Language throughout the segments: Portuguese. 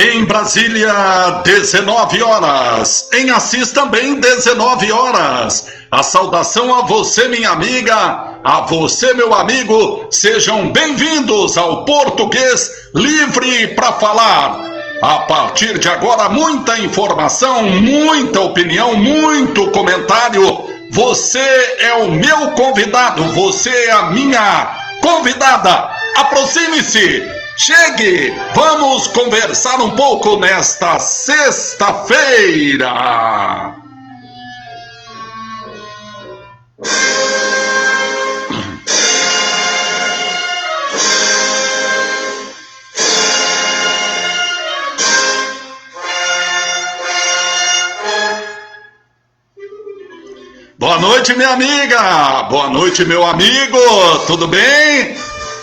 Em Brasília, 19 horas. Em Assis também, 19 horas. A saudação a você, minha amiga, a você, meu amigo. Sejam bem-vindos ao Português Livre para Falar. A partir de agora, muita informação, muita opinião, muito comentário. Você é o meu convidado, você é a minha convidada. Aproxime-se. Chegue, vamos conversar um pouco nesta sexta-feira. Boa noite, minha amiga. Boa noite, meu amigo. Tudo bem?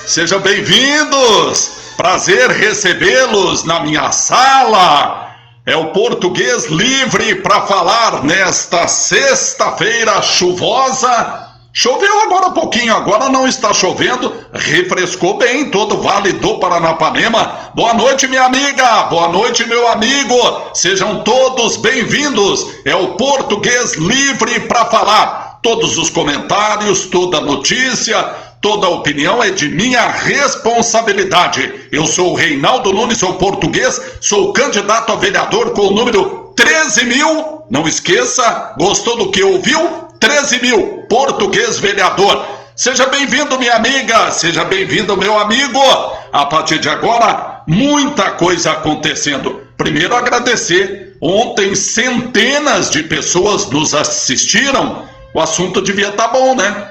Sejam bem-vindos. Prazer recebê-los na minha sala. É o Português Livre para Falar nesta sexta-feira chuvosa. Choveu agora um pouquinho, agora não está chovendo, refrescou bem todo o Vale do Paranapanema. Boa noite, minha amiga, boa noite, meu amigo. Sejam todos bem-vindos. É o Português Livre para Falar. Todos os comentários, toda notícia, toda opinião é de minha responsabilidade. Eu sou o Reinaldo Nunes, sou português, sou candidato a vereador com o número 13.000. Não esqueça, gostou do que ouviu? 13.000, português vereador. Seja bem-vindo, minha amiga, seja bem-vindo, meu amigo. A partir de agora, muita coisa acontecendo. Primeiro, agradecer. Ontem, centenas de pessoas nos assistiram. O assunto devia estar bom, né?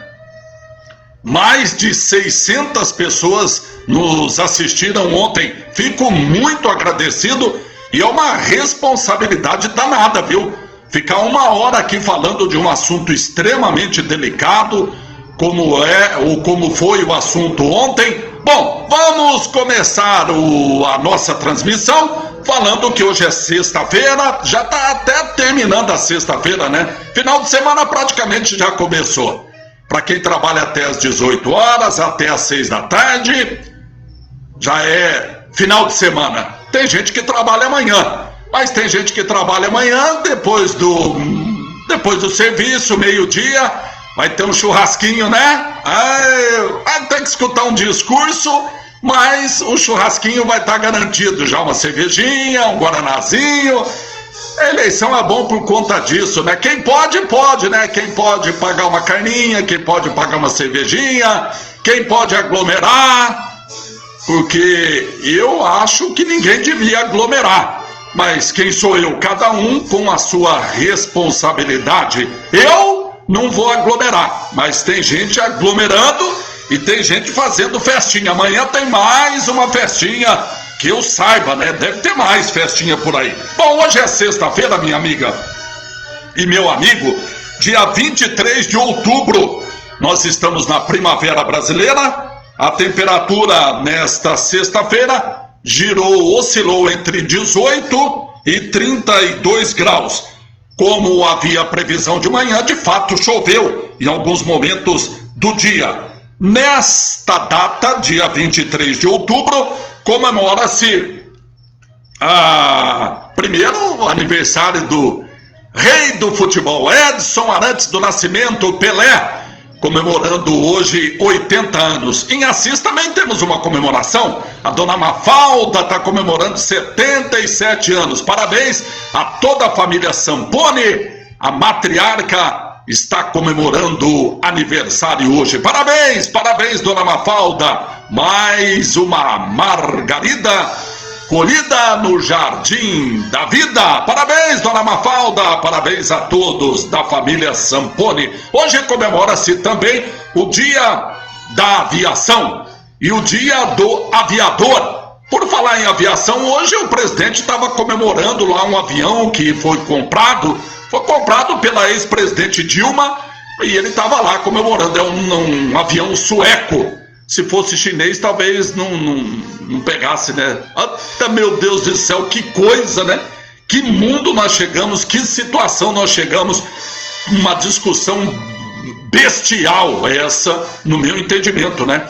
Mais de 600 pessoas nos assistiram ontem. Fico muito agradecido e é uma responsabilidade danada, viu? Ficar uma hora aqui falando de um assunto extremamente delicado, como foi o assunto ontem. Bom, vamos começar a nossa transmissão falando que hoje é sexta-feira, já está até terminando a sexta-feira, né? Final de semana praticamente já começou. Para quem trabalha até às 18 horas, até às 6 da tarde, já é final de semana. Tem gente que trabalha amanhã, mas tem gente que trabalha amanhã, depois do serviço, meio-dia, vai ter um churrasquinho, né? Vai ter que escutar um discurso, mas o churrasquinho vai estar garantido. Já uma cervejinha, um guaranazinho. A eleição é bom por conta disso, né? Quem pode, pode, né? Quem pode pagar uma carninha, quem pode pagar uma cervejinha, quem pode aglomerar, porque eu acho que ninguém devia aglomerar. Mas quem sou eu? Cada um com a sua responsabilidade. Eu não vou aglomerar, mas tem gente aglomerando e tem gente fazendo festinha. Amanhã tem mais uma festinha, que eu saiba, né? Deve ter mais festinha por aí. Bom, hoje é sexta-feira, minha amiga e meu amigo, dia 23 de outubro. Nós estamos na primavera brasileira. A temperatura nesta sexta-feira oscilou entre 18 e 32 graus. Como havia previsão de manhã, de fato choveu em alguns momentos do dia. Nesta data, dia 23 de outubro, comemora-se primeiro o aniversário do rei do futebol, Edson Arantes do Nascimento, Pelé, comemorando hoje 80 anos. Em Assis também temos uma comemoração. A dona Mafalda está comemorando 77 anos. Parabéns a toda a família Samponi. A matriarca está comemorando aniversário hoje. Parabéns, parabéns, dona Mafalda. Mais uma margarida colhida no jardim da vida. Parabéns, dona Mafalda, parabéns a todos da família Samponi. Hoje comemora-se também o dia da aviação e o dia do aviador. Por falar em aviação, hoje o presidente estava comemorando lá um avião que foi comprado pela ex-presidente Dilma, e ele estava lá comemorando. É um avião sueco. Se fosse chinês, talvez não pegasse, né? Até, meu Deus do céu, que coisa, né? Que mundo nós chegamos, que situação nós chegamos. Uma discussão bestial essa, no meu entendimento, né?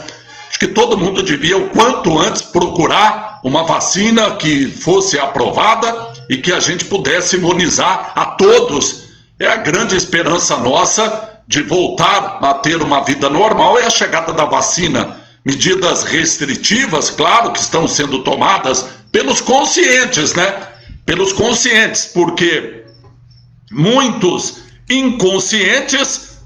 Acho que todo mundo devia, o quanto antes, procurar uma vacina que fosse aprovada e que a gente pudesse imunizar a todos. É a grande esperança nossa de voltar a ter uma vida normal, é a chegada da vacina. Medidas restritivas, claro, que estão sendo tomadas pelos conscientes, né? Pelos conscientes, porque muitos inconscientes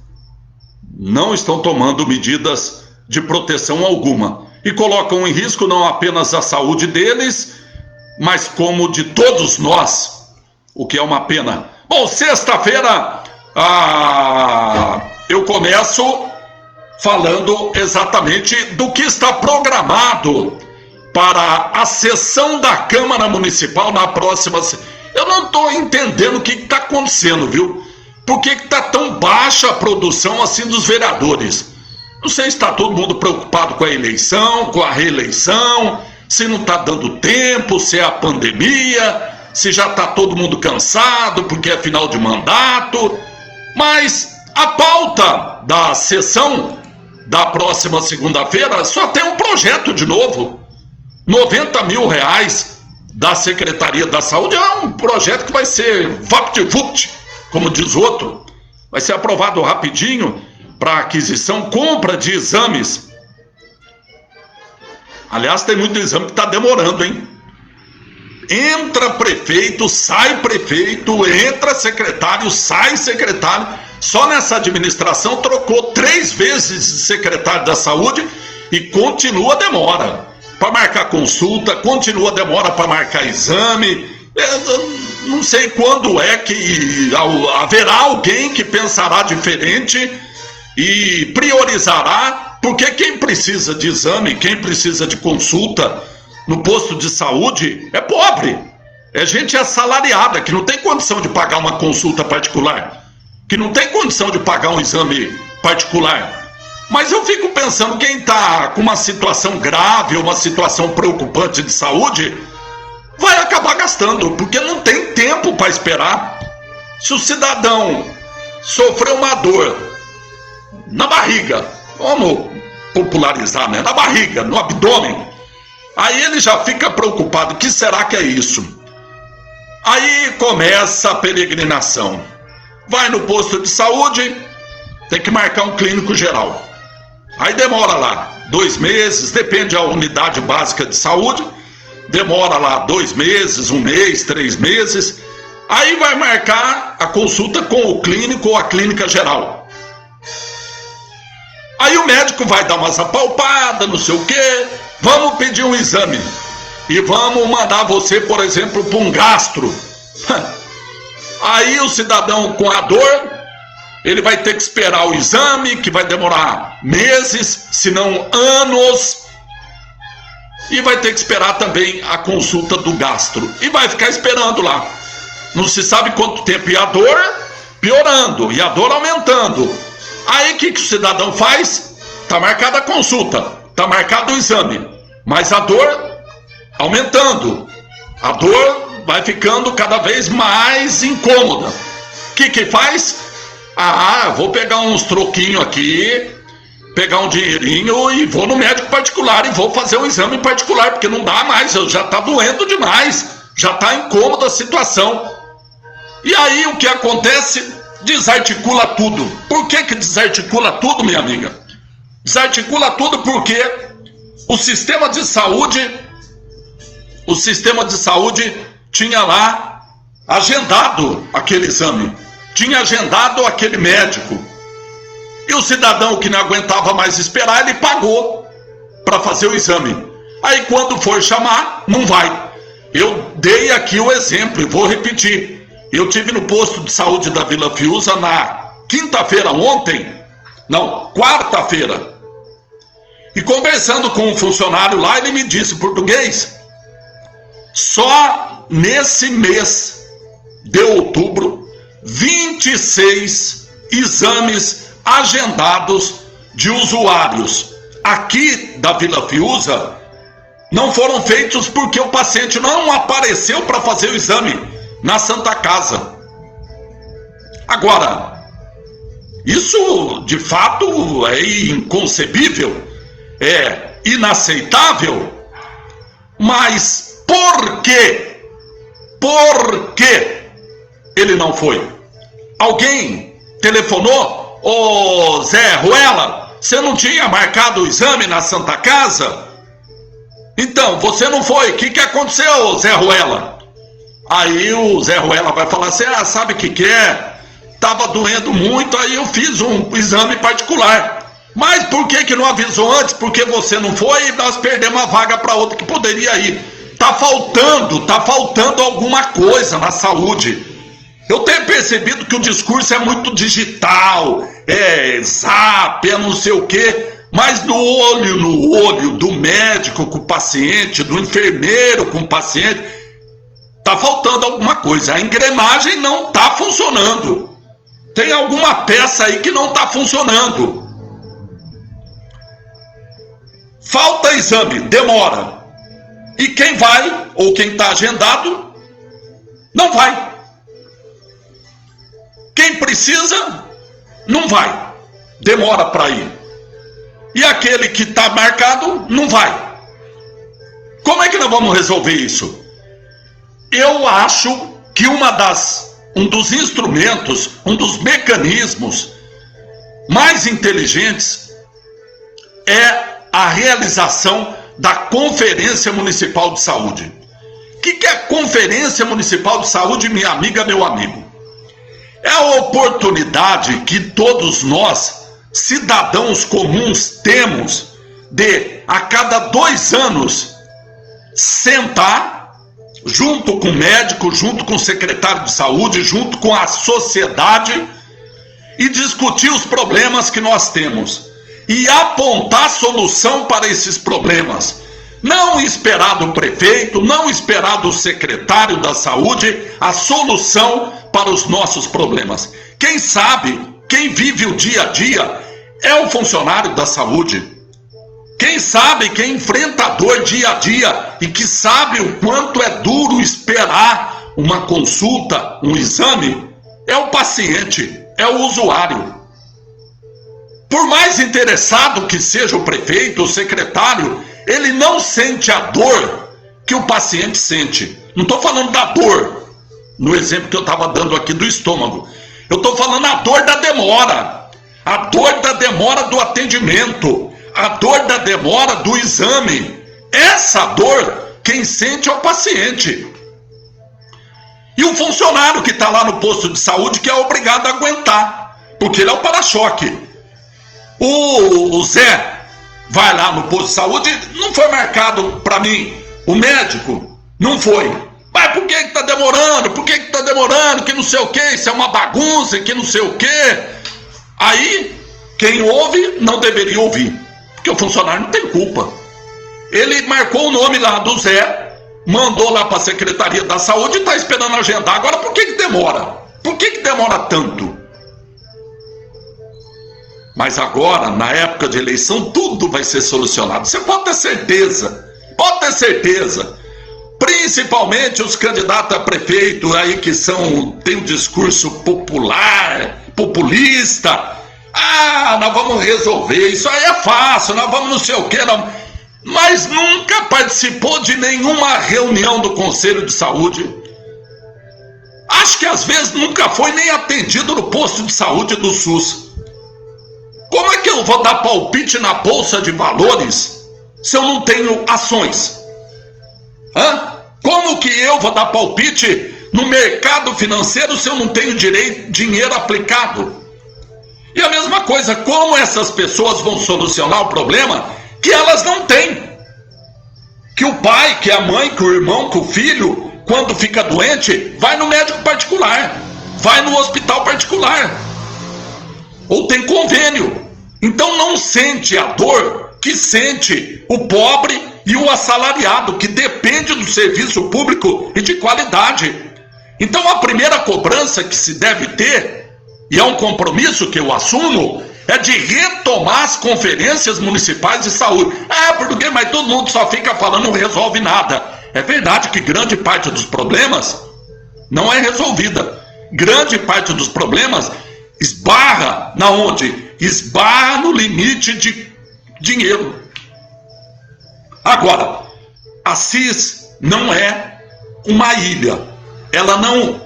não estão tomando medidas de proteção alguma e colocam em risco não apenas a saúde deles, mas como de todos nós, o que é uma pena. Bom, sexta-feira eu começo falando exatamente do que está programado para a sessão da Câmara Municipal na próxima. Eu não estou entendendo o que está acontecendo, viu? Por que está tão baixa a produção assim dos vereadores? Não sei se está todo mundo preocupado com a eleição, com a reeleição, se não está dando tempo, se é a pandemia, se já está todo mundo cansado porque é final de mandato. Mas a pauta da sessão da próxima segunda-feira só tem um projeto de novo. 90 mil reais da Secretaria da Saúde é um projeto que vai ser vapt-vupt, como diz outro. Vai ser aprovado rapidinho para aquisição, compra de exames. Aliás, tem muito exame que está demorando, hein? Entra prefeito, sai prefeito, entra secretário, sai secretário. Só nessa administração trocou 3 vezes de secretário da saúde e continua demora para marcar consulta, continua demora para marcar exame. Não sei quando é que haverá alguém que pensará diferente e priorizará, porque quem precisa de exame, quem precisa de consulta no posto de saúde é pobre, é gente assalariada que não tem condição de pagar uma consulta particular, que não tem condição de pagar um exame particular. Mas eu fico pensando, quem está com uma situação grave, uma situação preocupante de saúde, vai acabar gastando, porque não tem tempo para esperar. Se o cidadão sofreu uma dor na barriga, vamos popularizar, né? Na barriga, no abdômen, aí ele já fica preocupado, o que será que é isso? Aí começa a peregrinação. Vai no posto de saúde, tem que marcar um clínico geral. Aí demora lá 2 meses, depende da unidade básica de saúde, demora lá 2 meses, 1 mês, 3 meses. Aí vai marcar a consulta com o clínico ou a clínica geral. Aí o médico vai dar umas apalpadas, não sei o quê, vamos pedir um exame e vamos mandar você, por exemplo, para um gastro. Aí o cidadão com a dor, ele vai ter que esperar o exame, que vai demorar meses, se não anos, e vai ter que esperar também a consulta do gastro, e vai ficar esperando lá, não se sabe quanto tempo, e a dor piorando, e a dor aumentando. Aí o que o cidadão faz? Está marcada a consulta, está marcado o exame, mas a dor aumentando, a dor vai ficando cada vez mais incômoda. O que faz? Vou pegar uns troquinhos aqui, pegar um dinheirinho e vou no médico particular e vou fazer um exame particular, porque não dá mais, já está doendo demais, já está incômoda a situação. E aí o que acontece? Desarticula tudo. Por que desarticula tudo, minha amiga? Desarticula tudo porque o sistema de saúde tinha lá agendado aquele exame, tinha agendado aquele médico, e o cidadão que não aguentava mais esperar, ele pagou para fazer o exame. Aí quando for chamar, não vai. Eu dei aqui o exemplo e vou repetir. Eu tive no posto de saúde da Vila Fiuza na quarta-feira, e conversando com um funcionário lá, ele me disse, português, só nesse mês de outubro, 26 exames agendados de usuários aqui da Vila Fiuza não foram feitos porque o paciente não apareceu para fazer o exame na Santa Casa. Agora, isso de fato é inconcebível, é inaceitável. Mas por quê? Por que ele não foi? Alguém telefonou? Ô Zé Ruela, você não tinha marcado o exame na Santa Casa? Então, você não foi. O que aconteceu, Zé Ruela? Aí o Zé Ruela vai falar assim, sabe o que é? Tava doendo muito, aí eu fiz um exame particular. Mas por que não avisou antes? Porque você não foi e nós perdemos a vaga para outro que poderia ir. Tá faltando alguma coisa na saúde. Eu tenho percebido que o discurso é muito digital, zap, não sei o quê, mas no olho do médico com o paciente, do enfermeiro com o paciente, tá faltando alguma coisa. A engrenagem não tá funcionando. Tem alguma peça aí que não tá funcionando. Falta exame, demora. E quem vai, ou quem está agendado, não vai. Quem precisa, não vai. Demora para ir. E aquele que está marcado, não vai. Como é que nós vamos resolver isso? Eu acho que um dos instrumentos, um dos mecanismos mais inteligentes é a realização da Conferência Municipal de Saúde. O que é a Conferência Municipal de Saúde, minha amiga, meu amigo? É a oportunidade que todos nós, cidadãos comuns, temos de, a cada 2 anos, sentar junto com o médico, junto com o secretário de saúde, junto com a sociedade e discutir os problemas que nós temos e apontar solução para esses problemas. Não esperar do prefeito, não esperar do secretário da saúde a solução para os nossos problemas. Quem sabe, quem vive o dia a dia é o funcionário da saúde. Quem sabe, quem enfrenta a dor dia a dia e que sabe o quanto é duro esperar uma consulta, um exame, é o paciente, é o usuário. Por mais interessado que seja o prefeito, o secretário, ele não sente a dor que o paciente sente. Não estou falando da dor, no exemplo que eu estava dando aqui do estômago. Eu estou falando a dor da demora. A dor da demora do atendimento. A dor da demora do exame. Essa dor, quem sente é o paciente. E o funcionário que está lá no posto de saúde que é obrigado a aguentar, porque ele é o para-choque. O Zé vai lá no posto de saúde, não foi marcado para mim. O médico não foi. Mas por que está demorando? Por que está demorando? Que não sei o que, isso é uma bagunça, que não sei o que. Aí, quem ouve não deveria ouvir, porque o funcionário não tem culpa. Ele marcou o nome lá do Zé, mandou lá para a Secretaria da Saúde e está esperando agendar. Agora, por que demora? Por que demora tanto? Mas agora, na época de eleição, tudo vai ser solucionado. Você pode ter certeza. Pode ter certeza. Principalmente os candidatos a prefeito aí que tem um discurso popular, populista. Nós vamos resolver, isso aí é fácil, nós vamos não sei o que. Mas nunca participou de nenhuma reunião do Conselho de Saúde. Acho que às vezes nunca foi nem atendido no posto de saúde do SUS. Como é que eu vou dar palpite na Bolsa de Valores se eu não tenho ações? Como que eu vou dar palpite no mercado financeiro se eu não tenho dinheiro aplicado? E a mesma coisa, como essas pessoas vão solucionar o problema que elas não têm? Que o pai, que a mãe, que o irmão, que o filho, quando fica doente, vai no médico particular, vai no hospital particular, ou tem convênio. Então não sente a dor que sente o pobre e o assalariado, que depende do serviço público e de qualidade. Então a primeira cobrança que se deve ter, e é um compromisso que eu assumo, é de retomar as conferências municipais de saúde. Porque mas todo mundo só fica falando, não resolve nada. É verdade que grande parte dos problemas não é resolvida. Grande parte dos problemas esbarra na onde? Esbarra no limite de dinheiro. Agora, Assis não é uma ilha, ela não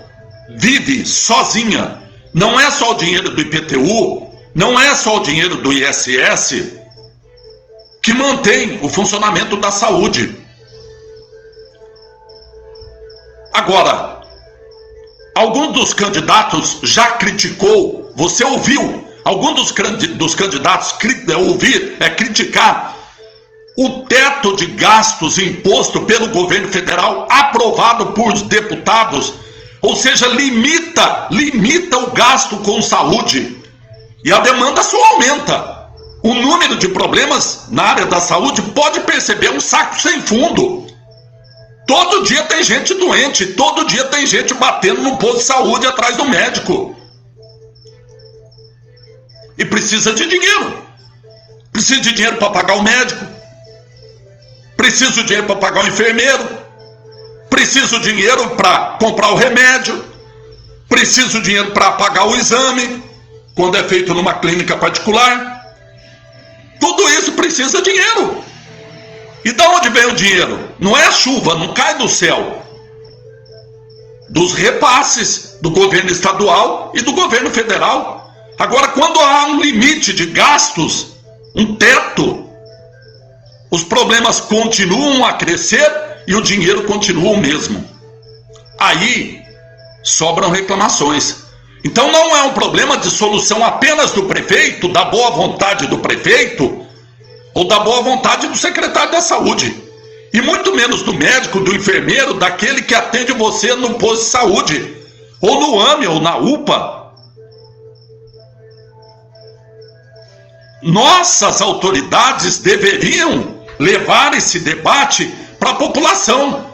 vive sozinha. Não é só o dinheiro do IPTU, não é só o dinheiro do ISS que mantém o funcionamento da saúde. Agora, algum dos candidatos já criticou, você ouviu algum dos candidatos criticar o teto de gastos imposto pelo governo federal, aprovado por deputados, ou seja, limita o gasto com saúde, e a demanda só aumenta. O número de problemas na área da saúde, pode perceber, um saco sem fundo. Todo dia tem gente doente, todo dia tem gente batendo no posto de saúde atrás do médico. E precisa de dinheiro. Precisa de dinheiro para pagar o médico. Precisa de dinheiro para pagar o enfermeiro. Precisa de dinheiro para comprar o remédio. Precisa de dinheiro para pagar o exame, quando é feito numa clínica particular. Tudo isso precisa de dinheiro. E de onde vem o dinheiro? Não é a chuva, não cai do céu. Dos repasses do governo estadual e do governo federal. Agora, quando há um limite de gastos, um teto, os problemas continuam a crescer e o dinheiro continua o mesmo. Aí sobram reclamações. Então não é um problema de solução apenas do prefeito, da boa vontade do prefeito, ou da boa vontade do secretário da saúde, e muito menos do médico, do enfermeiro, daquele que atende você no posto de saúde, ou no AME, ou na UPA. Nossas autoridades deveriam levar esse debate para a população,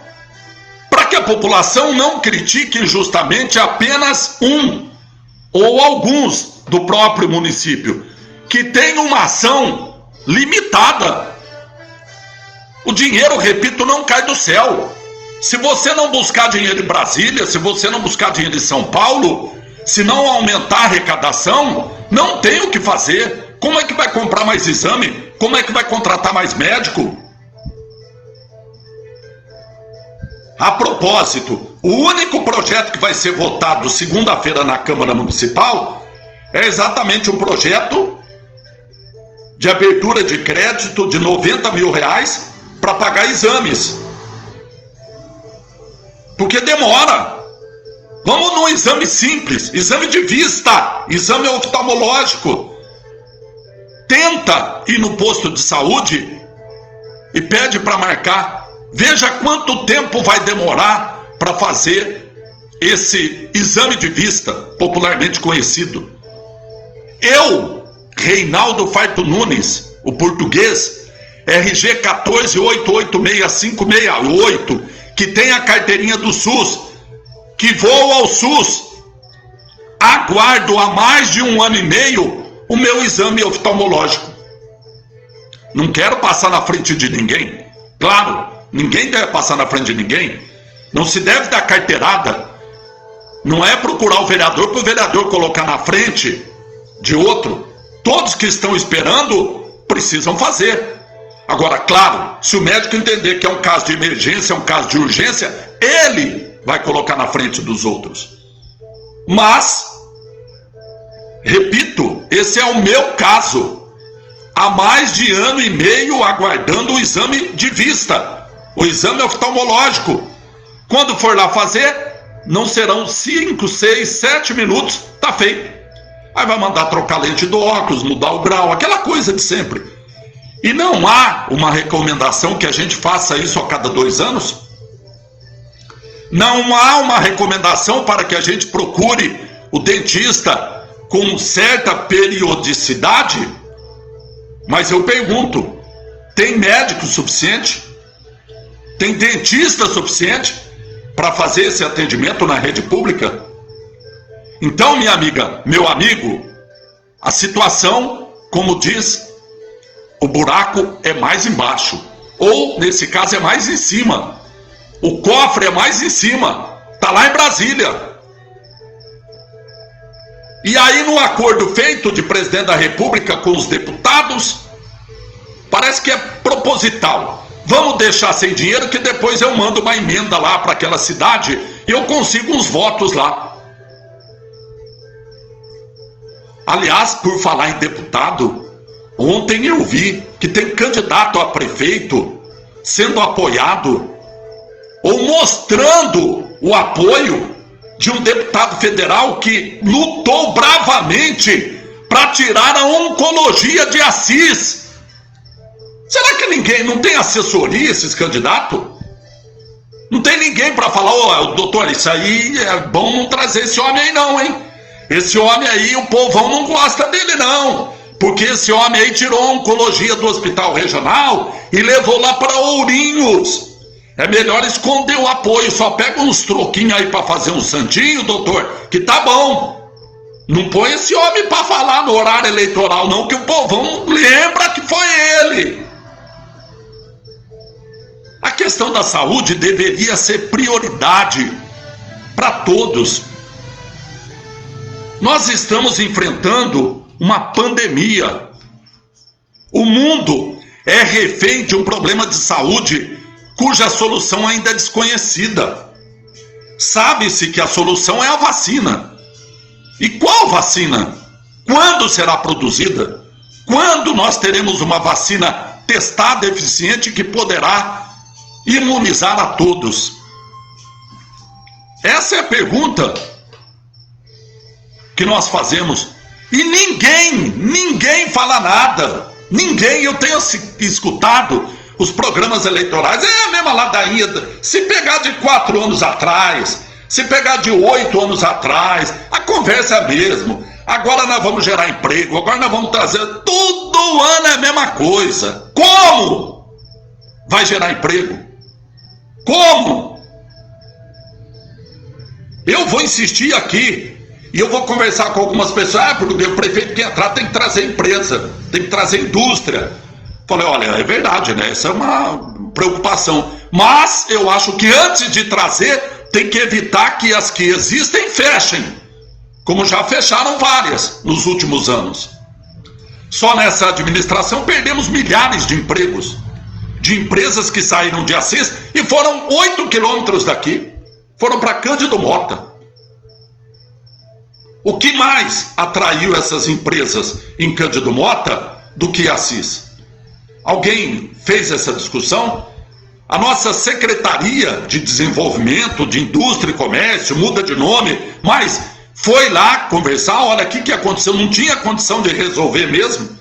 para que a população não critique injustamente apenas um ou alguns do próprio município, que tem uma ação limitada. O dinheiro, repito, não cai do céu. Se você não buscar dinheiro em Brasília, se você não buscar dinheiro em São Paulo, se não aumentar a arrecadação, não tem o que fazer. Como é que vai comprar mais exame? Como é que vai contratar mais médico? A propósito, o único projeto que vai ser votado segunda-feira na Câmara Municipal é exatamente um projeto de abertura de crédito de R$90 mil para pagar exames. Porque demora. Vamos num exame simples, exame de vista, exame oftalmológico. Tenta ir no posto de saúde e pede para marcar. Veja quanto tempo vai demorar para fazer esse exame de vista, popularmente conhecido. Eu, Reinaldo Farto Nunes, o português, RG 148865668, que tem a carteirinha do SUS, que vou ao SUS, aguardo há mais de 1 ano e meio o meu exame oftalmológico. Não quero passar na frente de ninguém, claro. Ninguém deve passar na frente de ninguém. Não se deve dar carteirada. Não é procurar o vereador para o vereador colocar na frente de outro. Todos que estão esperando precisam fazer. Agora, claro, se o médico entender que é um caso de emergência, é um caso de urgência, ele vai colocar na frente dos outros. Mas, repito, esse é o meu caso. Há mais de 1 ano e meio aguardando o exame de vista. O exame oftalmológico. Quando for lá fazer, não serão 5, 6, 7 minutos, tá feito. Aí vai mandar trocar a lente do óculos, mudar o grau, aquela coisa de sempre. E não há uma recomendação que a gente faça isso a cada 2 anos? Não há uma recomendação para que a gente procure o dentista com certa periodicidade? Mas eu pergunto, tem médico suficiente? Tem dentista suficiente para fazer esse atendimento na rede pública? Então, minha amiga, meu amigo, a situação, como diz, o buraco é mais embaixo. Ou, nesse caso, é mais em cima. O cofre é mais em cima. Está lá em Brasília. E aí, no acordo feito de presidente da República com os deputados, parece que é proposital. Vamos deixar sem dinheiro que depois eu mando uma emenda lá para aquela cidade e eu consigo uns votos lá. Aliás, por falar em deputado, ontem eu vi que tem candidato a prefeito sendo apoiado ou mostrando o apoio de um deputado federal que lutou bravamente para tirar a oncologia de Assis. Será que ninguém, não tem assessoria esses candidatos? Não tem ninguém para falar, doutor, isso aí é bom não trazer esse homem aí não, hein? Esse homem aí, o povão não gosta dele não, porque esse homem aí tirou a oncologia do hospital regional e levou lá para Ourinhos. É melhor esconder o apoio, só pega uns troquinhos aí para fazer um santinho, doutor, que tá bom. Não põe esse homem para falar no horário eleitoral não, que o povão lembra que foi ele. A questão da saúde deveria ser prioridade para todos. Nós estamos enfrentando uma pandemia. O mundo é refém de um problema de saúde cuja solução ainda é desconhecida. Sabe-se que a solução é a vacina. E qual vacina? Quando será produzida? Quando nós teremos uma vacina testada, eficiente, que poderá imunizar a todos? Essa é a pergunta que nós fazemos. E ninguém fala nada. Ninguém, eu tenho escutado os programas eleitorais, é a mesma ladainha. Se pegar de 4 anos atrás, se pegar de 8 anos atrás, a conversa é a mesma. Agora nós vamos gerar emprego, agora nós vamos trazer, todo ano é a mesma coisa. Como vai gerar emprego? Como? Eu vou insistir aqui e eu vou conversar com algumas pessoas, porque o prefeito que entrar tem que trazer empresa, tem que trazer indústria. Falei, olha, é verdade, né? Essa é uma preocupação. Mas eu acho que antes de trazer, tem que evitar que as que existem fechem, como já fecharam várias nos últimos anos. Só nessa administração perdemos milhares de empregos, de empresas que saíram de Assis e foram 8 quilômetros daqui, foram para Cândido Mota. O que mais atraiu essas empresas em Cândido Mota do que Assis? Alguém fez essa discussão? A nossa Secretaria de Desenvolvimento, de Indústria e Comércio, muda de nome, mas foi lá conversar, olha, o que aconteceu? Não tinha condição de resolver mesmo?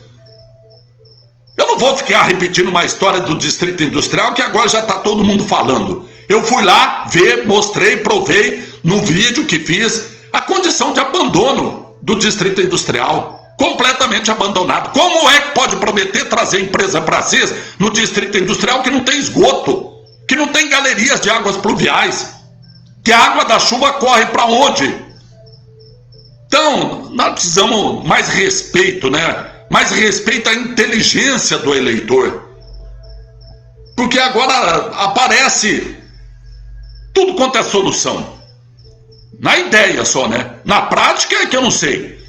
Eu não vou ficar repetindo uma história do Distrito Industrial, que agora já está todo mundo falando. Eu fui lá ver, mostrei, provei no vídeo que fiz a condição de abandono do Distrito Industrial. Completamente abandonado. Como é que pode prometer trazer empresa para Assis no Distrito Industrial que não tem esgoto, que não tem galerias de águas pluviais, que a água da chuva corre para onde? Então, nós precisamos mais respeito, né? Mais respeito à inteligência do eleitor. Porque agora aparece tudo quanto é solução. Na ideia só, né? Na prática é que eu não sei.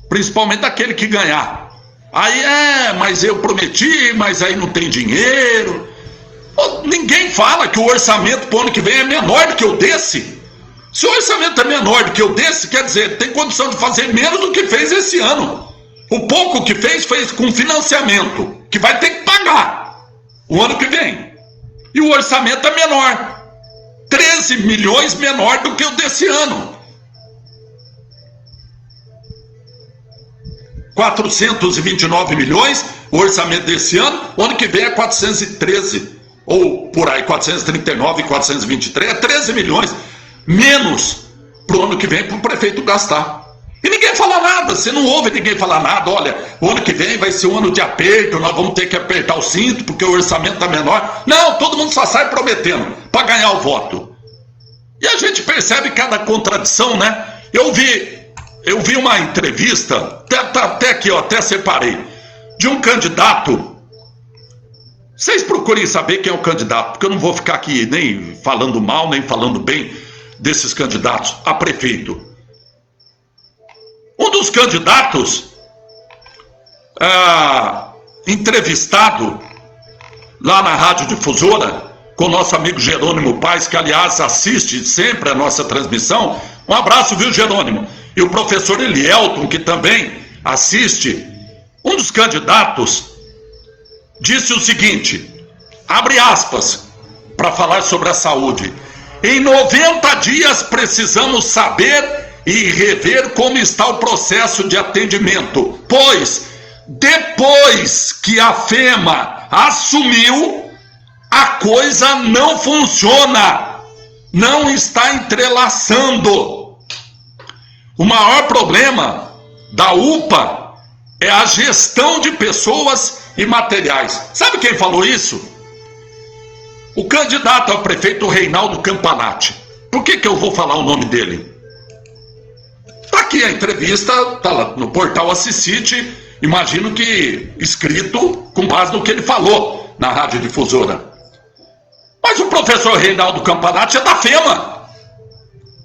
Principalmente aquele que ganhar. Aí mas eu prometi, mas aí não tem dinheiro. Ninguém fala que o orçamento para o ano que vem é menor do que o desse. Se o orçamento é menor do que o desse, quer dizer, tem condição de fazer menos do que fez esse ano. O pouco que fez com financiamento, que vai ter que pagar o ano que vem. E o orçamento é menor. 13 milhões menor do que o desse ano. 429 milhões, o orçamento desse ano, o ano que vem é 413, ou por aí, 439, 423, é 13 milhões, menos para o ano que vem para o prefeito gastar. E ninguém fala nada, você não ouve ninguém falar nada, olha, o ano que vem vai ser um ano de aperto, nós vamos ter que apertar o cinto porque o orçamento está menor. Não, todo mundo só sai prometendo, para ganhar o voto. E a gente percebe cada contradição, né? Eu vi uma entrevista, até aqui, ó, até separei, de um candidato. Vocês procurem saber quem é o candidato, porque eu não vou ficar aqui nem falando mal, nem falando bem desses candidatos a prefeito. Um dos candidatos entrevistado lá na Rádio Difusora, com o nosso amigo Jerônimo Paes, que aliás assiste sempre a nossa transmissão. Um abraço, viu, Jerônimo? E o professor Elielton, que também assiste. Um dos candidatos disse o seguinte, abre aspas, para falar sobre a saúde: em 90 dias precisamos saber e rever como está o processo de atendimento, pois depois que a FEMA assumiu, a coisa não funciona, não está entrelaçando. O maior problema da UPA é a gestão de pessoas e materiais. Sabe quem falou isso? O candidato ao prefeito Reinaldo Campanati. Por que eu vou falar o nome dele? Está aqui a entrevista, está lá no portal Assisite, imagino que escrito com base no que ele falou na Rádio Difusora. Mas o professor Reinaldo Campanati é da FEMA,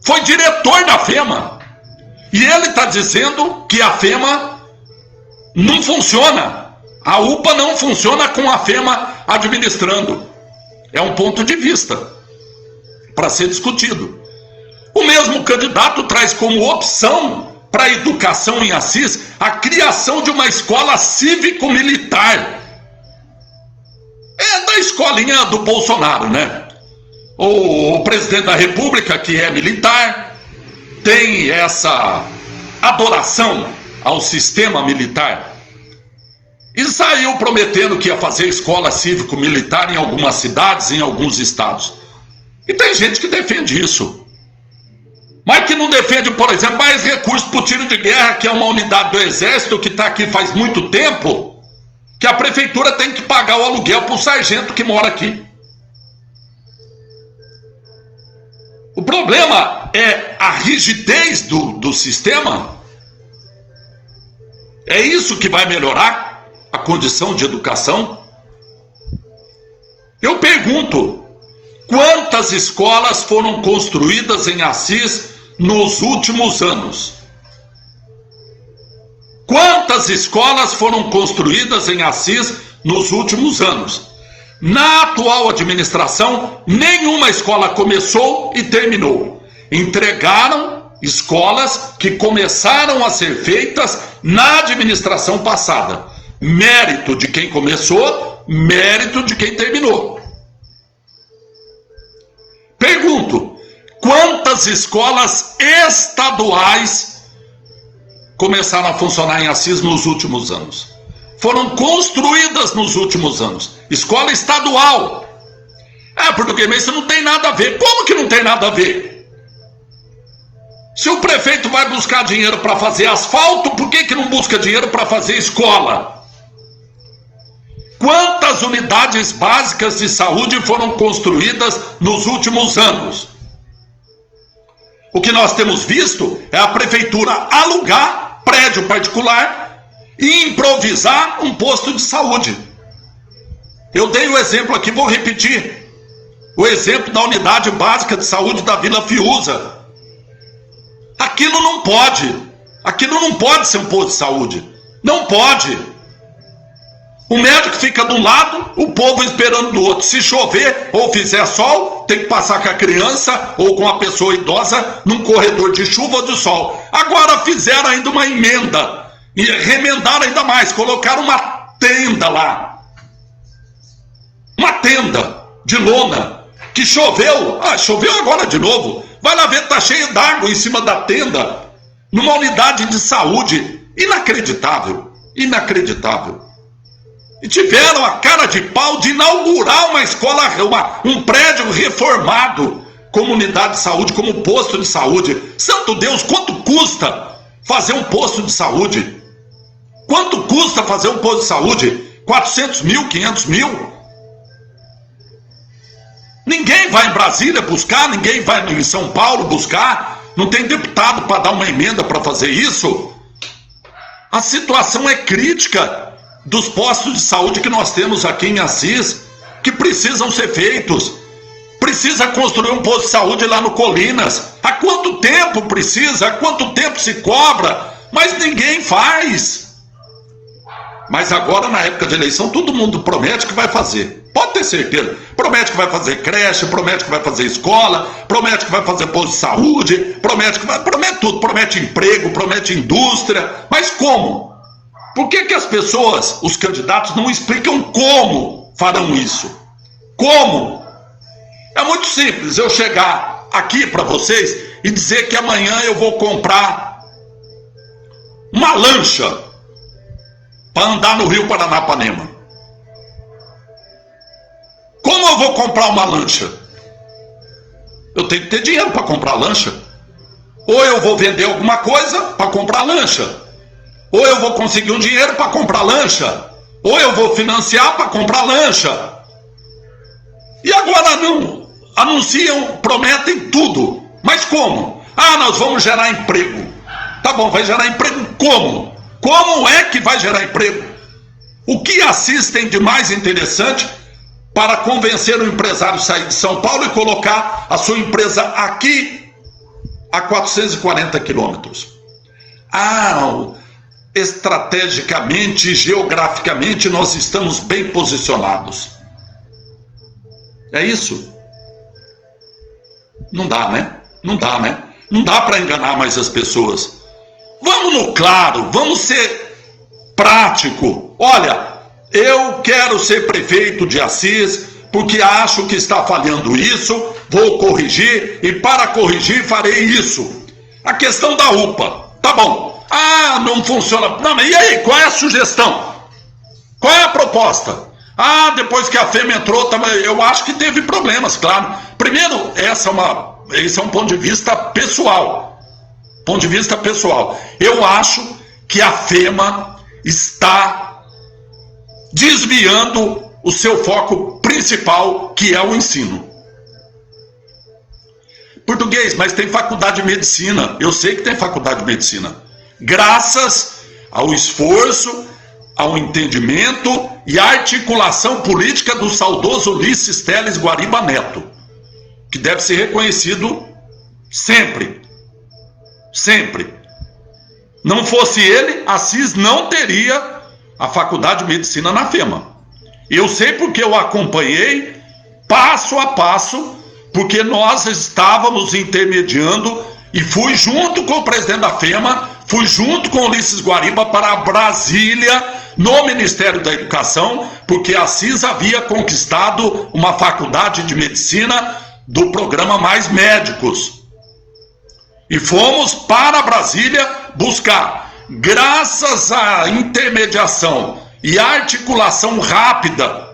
foi diretor da FEMA, e ele está dizendo que a FEMA não funciona, a UPA não funciona com a FEMA administrando. É um ponto de vista para ser discutido. O mesmo candidato traz como opção para a educação em Assis a criação de uma escola cívico-militar. É da escolinha do Bolsonaro, né? O presidente da República, que é militar, tem essa adoração ao sistema militar. E saiu prometendo que ia fazer escola cívico-militar em algumas cidades, em alguns estados. E tem gente que defende isso. Mas que não defende, por exemplo, mais recursos para o tiro de guerra, que é uma unidade do Exército que está aqui faz muito tempo, que a prefeitura tem que pagar o aluguel para o sargento que mora aqui. O problema é a rigidez do sistema. É isso que vai melhorar a condição de educação? Eu pergunto, quantas escolas foram construídas em Assis nos últimos anos? Quantas escolas foram construídas em Assis nos últimos anos? Na atual administração, nenhuma escola começou e terminou. Entregaram escolas que começaram a ser feitas na administração passada. Mérito de quem começou, mérito de quem terminou. Pergunto, quantas escolas estaduais começaram a funcionar em Assis nos últimos anos? Foram construídas nos últimos anos. Escola estadual. Porque isso não tem nada a ver. Como que não tem nada a ver? Se o prefeito vai buscar dinheiro para fazer asfalto, por que não busca dinheiro para fazer escola? Quantas unidades básicas de saúde foram construídas nos últimos anos? O que nós temos visto é a prefeitura alugar prédio particular e improvisar um posto de saúde. Eu dei o exemplo aqui, vou repetir. O exemplo da unidade básica de saúde da Vila Fiuza. Aquilo não pode ser um posto de saúde. Não pode. O médico fica de um lado, o povo esperando do outro. Se chover ou fizer sol, tem que passar com a criança ou com a pessoa idosa num corredor de chuva ou de sol. Agora fizeram ainda uma emenda, e remendaram ainda mais, colocaram uma tenda lá. Uma tenda de lona, que choveu, choveu agora de novo. Vai lá ver, tá cheio d'água em cima da tenda, numa unidade de saúde. Inacreditável, inacreditável. E tiveram a cara de pau de inaugurar uma escola, um prédio reformado como unidade de saúde, como posto de saúde. Santo Deus, quanto custa fazer um posto de saúde? Quanto custa fazer um posto de saúde? 400 mil, 500 mil? Ninguém vai em Brasília buscar, ninguém vai em São Paulo buscar, não tem deputado para dar uma emenda para fazer isso. A situação é crítica dos postos de saúde que nós temos aqui em Assis, que precisam ser feitos. Precisa construir um posto de saúde lá no Colinas. Há quanto tempo precisa? Há quanto tempo se cobra? Mas ninguém faz. Mas agora, na época de eleição, todo mundo promete que vai fazer. Pode ter certeza. Promete que vai fazer creche, promete que vai fazer escola, promete que vai fazer posto de saúde, promete tudo. Promete emprego, promete indústria. Mas como? Por que as pessoas, os candidatos, não explicam como farão isso? Como? É muito simples eu chegar aqui para vocês e dizer que amanhã eu vou comprar uma lancha para andar no Rio Paranapanema. Como eu vou comprar uma lancha? Eu tenho que ter dinheiro para comprar lancha. Ou eu vou vender alguma coisa para comprar lancha. Ou eu vou conseguir um dinheiro para comprar lancha. Ou eu vou financiar para comprar lancha. E agora não. Anunciam, prometem tudo. Mas como? Nós vamos gerar emprego. Tá bom, vai gerar emprego como? Como é que vai gerar emprego? O que assistem de mais interessante para convencer o empresário a sair de São Paulo e colocar a sua empresa aqui a 440 quilômetros? Estrategicamente, geograficamente, nós estamos bem posicionados. É isso? Não dá, né? Não dá, né? Não dá para enganar mais as pessoas. Vamos no claro, vamos ser prático. Olha, eu quero ser prefeito de Assis porque acho que está falhando isso, vou corrigir e para corrigir farei isso. A questão da UPA, tá bom. Não funciona. Não, mas e aí, qual é a sugestão? Qual é a proposta? Depois que a FEMA entrou, eu acho que teve problemas, claro. Primeiro, esse é um ponto de vista pessoal. Ponto de vista pessoal. Eu acho que a FEMA está desviando o seu foco principal, que é o ensino. Português, mas tem faculdade de medicina. Eu sei que tem faculdade de medicina. Graças ao esforço, ao entendimento e à articulação política do saudoso Ulisses Teles Guariba Neto, que deve ser reconhecido sempre. Sempre. Não fosse ele, Assis não teria a faculdade de medicina na FEMA. Eu sei porque eu acompanhei passo a passo, porque nós estávamos intermediando e fui junto com o presidente da FEMA, fui junto com o Ulisses Guariba para Brasília, no Ministério da Educação, porque Assis havia conquistado uma faculdade de medicina do programa Mais Médicos. E fomos para Brasília buscar, graças à intermediação e à articulação rápida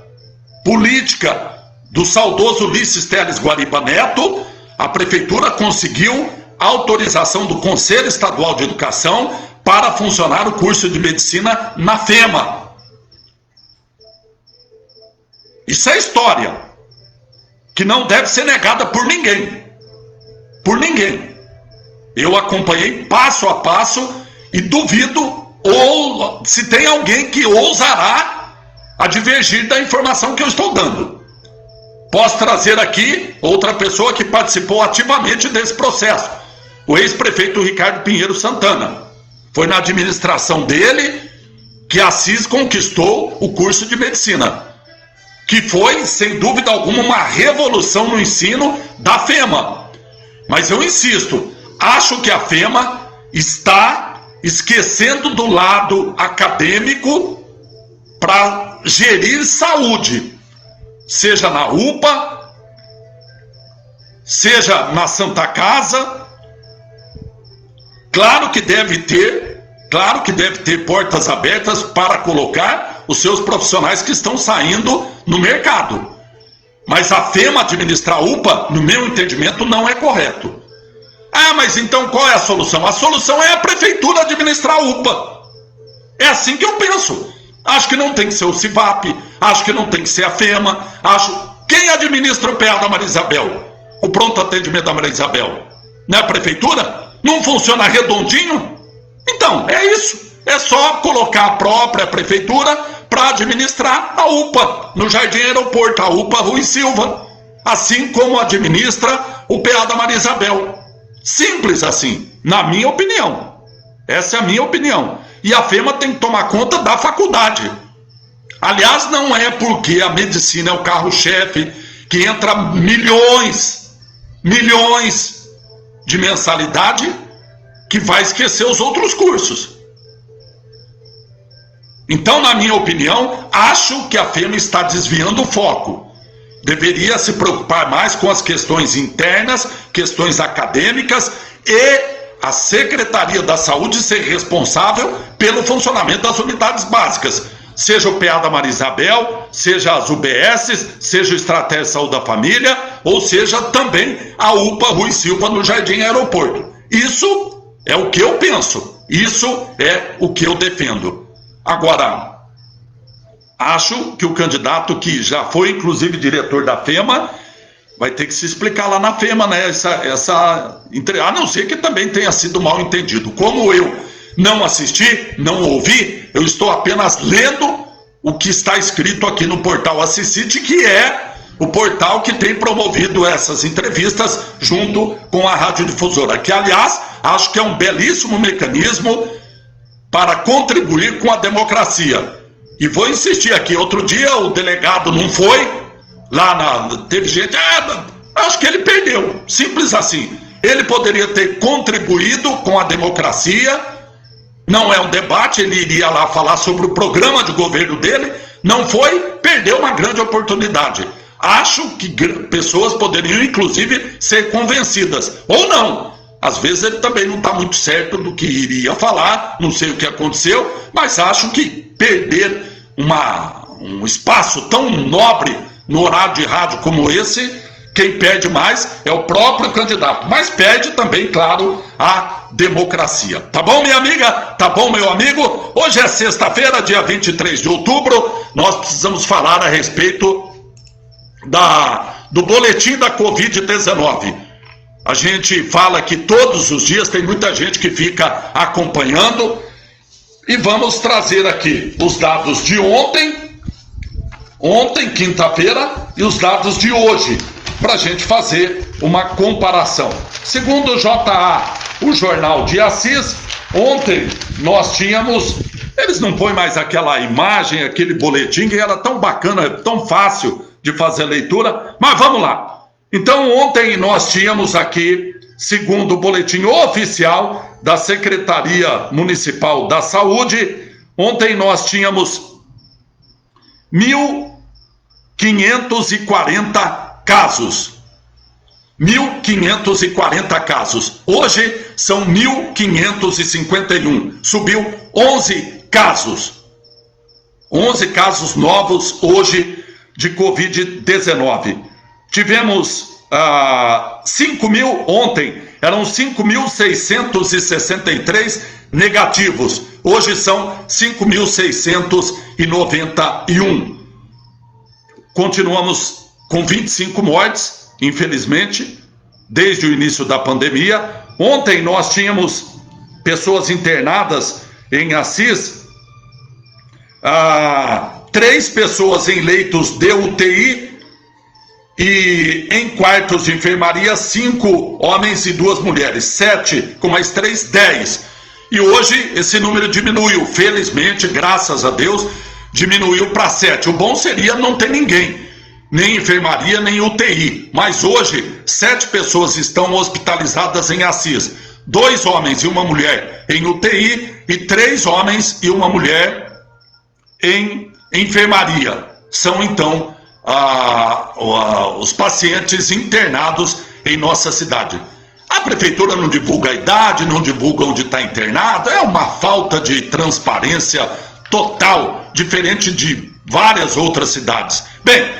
política do saudoso Ulisses Teles Guariba Neto, a prefeitura conseguiu autorização do Conselho Estadual de Educação para funcionar o curso de medicina na FEMA. Isso é história que não deve ser negada por ninguém. Por ninguém. Eu acompanhei passo a passo e duvido, ou se tem alguém que ousará a divergir da informação que eu estou dando. Posso trazer aqui outra pessoa que participou ativamente desse processo, o ex-prefeito Ricardo Pinheiro Santana. Foi na administração dele que Assis conquistou o curso de medicina, que foi, sem dúvida alguma, uma revolução no ensino da FEMA. Mas eu insisto, acho que a FEMA está esquecendo do lado acadêmico para gerir saúde, seja na UPA, seja na Santa Casa. Claro que deve ter portas abertas para colocar os seus profissionais que estão saindo no mercado. Mas a FEMA administrar a UPA, no meu entendimento, não é correto. Mas então qual é a solução? A solução é a prefeitura administrar a UPA. É assim que eu penso. Acho que não tem que ser o CIVAP, acho que não tem que ser a FEMA, quem administra o PA da Maria Isabel? O pronto atendimento da Maria Isabel? Não é a prefeitura? Não funciona redondinho? Então, é isso. É só colocar a própria prefeitura para administrar a UPA, no Jardim Aeroporto, a UPA Rui Silva, assim como administra o PA da Maria Isabel. Simples assim, na minha opinião. Essa é a minha opinião. e a FEMA tem que tomar conta da faculdade. Aliás, não é porque a medicina é o carro-chefe que entra milhões de mensalidade que vai esquecer os outros cursos. Então, na minha opinião, acho que a FEMA está desviando o foco. Deveria se preocupar mais com as questões internas, questões acadêmicas, e a Secretaria da Saúde ser responsável pelo funcionamento das unidades básicas. Seja o PA da Maria Isabel, seja as UBSs, seja o Estratégia Saúde da Família, ou seja também a UPA Rui Silva no Jardim Aeroporto. Isso é o que eu penso, isso é o que eu defendo. Agora, acho que o candidato que já foi inclusive diretor da FEMA vai ter que se explicar lá na FEMA, né? A não ser que também tenha sido mal entendido. Como eu não assisti, não ouvi, eu estou apenas lendo o que está escrito aqui no portal Assisite, que é o portal que tem promovido essas entrevistas junto com a radiodifusora, que aliás, acho que é um belíssimo mecanismo para contribuir com a democracia. E vou insistir aqui, outro dia o delegado não foi, teve gente, acho que ele perdeu, simples assim. Ele poderia ter contribuído com a democracia, não é um debate, ele iria lá falar sobre o programa de governo dele, não foi, perdeu uma grande oportunidade. Acho que pessoas poderiam inclusive ser convencidas, ou não. Às vezes ele também não está muito certo do que iria falar, não sei o que aconteceu, mas acho que perder um espaço tão nobre no horário de rádio como esse, quem perde mais é o próprio candidato, mas perde também, claro, a democracia. Tá bom, minha amiga? Tá bom, meu amigo? Hoje é sexta-feira, dia 23 de outubro, nós precisamos falar a respeito do boletim da Covid-19. A gente fala que todos os dias, tem muita gente que fica acompanhando, e vamos trazer aqui os dados de ontem, quinta-feira, e os dados de hoje, para a gente fazer uma comparação. Segundo o JA, o Jornal de Assis, ontem nós tínhamos, eles não põem mais aquela imagem, aquele boletim, que era tão bacana, tão fácil de fazer a leitura, mas vamos lá. Então, ontem nós tínhamos aqui, segundo o boletim oficial da Secretaria Municipal da Saúde, ontem nós tínhamos 1.540 casos. 1.540 casos. Hoje são 1.551. Subiu 11 casos. 11 casos novos hoje de Covid-19. Tivemos 5.000 ontem, eram 5.663 negativos, hoje são 5.691. Continuamos com 25 mortes, infelizmente, desde o início da pandemia. Ontem nós tínhamos pessoas internadas em Assis, 3 pessoas em leitos de UTI, e em quartos de enfermaria 5 homens e 2 mulheres, 7 com mais 3, 10. E hoje esse número diminuiu, felizmente, graças a Deus, diminuiu para 7. O bom seria não ter ninguém, nem enfermaria, nem UTI. Mas hoje 7 pessoas estão hospitalizadas em Assis, 2 homens e uma mulher em UTI e 3 homens e uma mulher em enfermaria. São então os pacientes internados em nossa cidade. A prefeitura não divulga a idade, não divulga onde está internado, é uma falta de transparência total, diferente de várias outras cidades. Bem,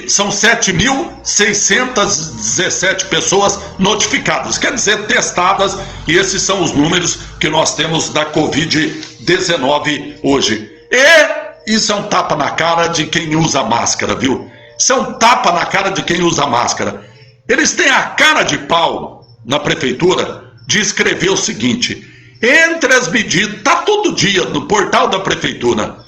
são 7.617 pessoas notificadas, quer dizer, testadas, e esses são os números que nós temos da Covid-19 hoje. E isso é um tapa na cara de quem usa máscara, viu? Isso é um tapa na cara de quem usa máscara. Eles têm a cara de pau na prefeitura de escrever o seguinte: entre as medidas, está todo dia no portal da prefeitura,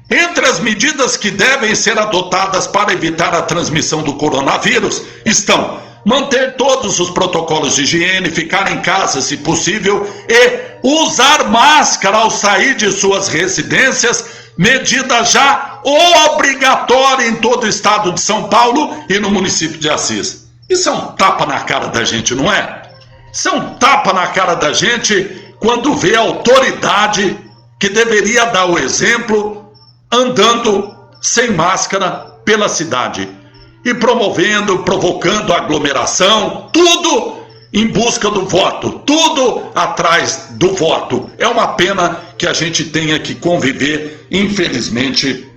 entre as medidas que devem ser adotadas para evitar a transmissão do coronavírus estão manter todos os protocolos de higiene, ficar em casa se possível e usar máscara ao sair de suas residências, medida já obrigatória em todo o estado de São Paulo e no município de Assis. Isso é um tapa na cara da gente, não é? Isso é um tapa na cara da gente quando vê a autoridade que deveria dar o exemplo andando sem máscara pela cidade e promovendo, provocando aglomeração, tudo em busca do voto, tudo atrás do voto. É uma pena que a gente tenha que conviver, infelizmente,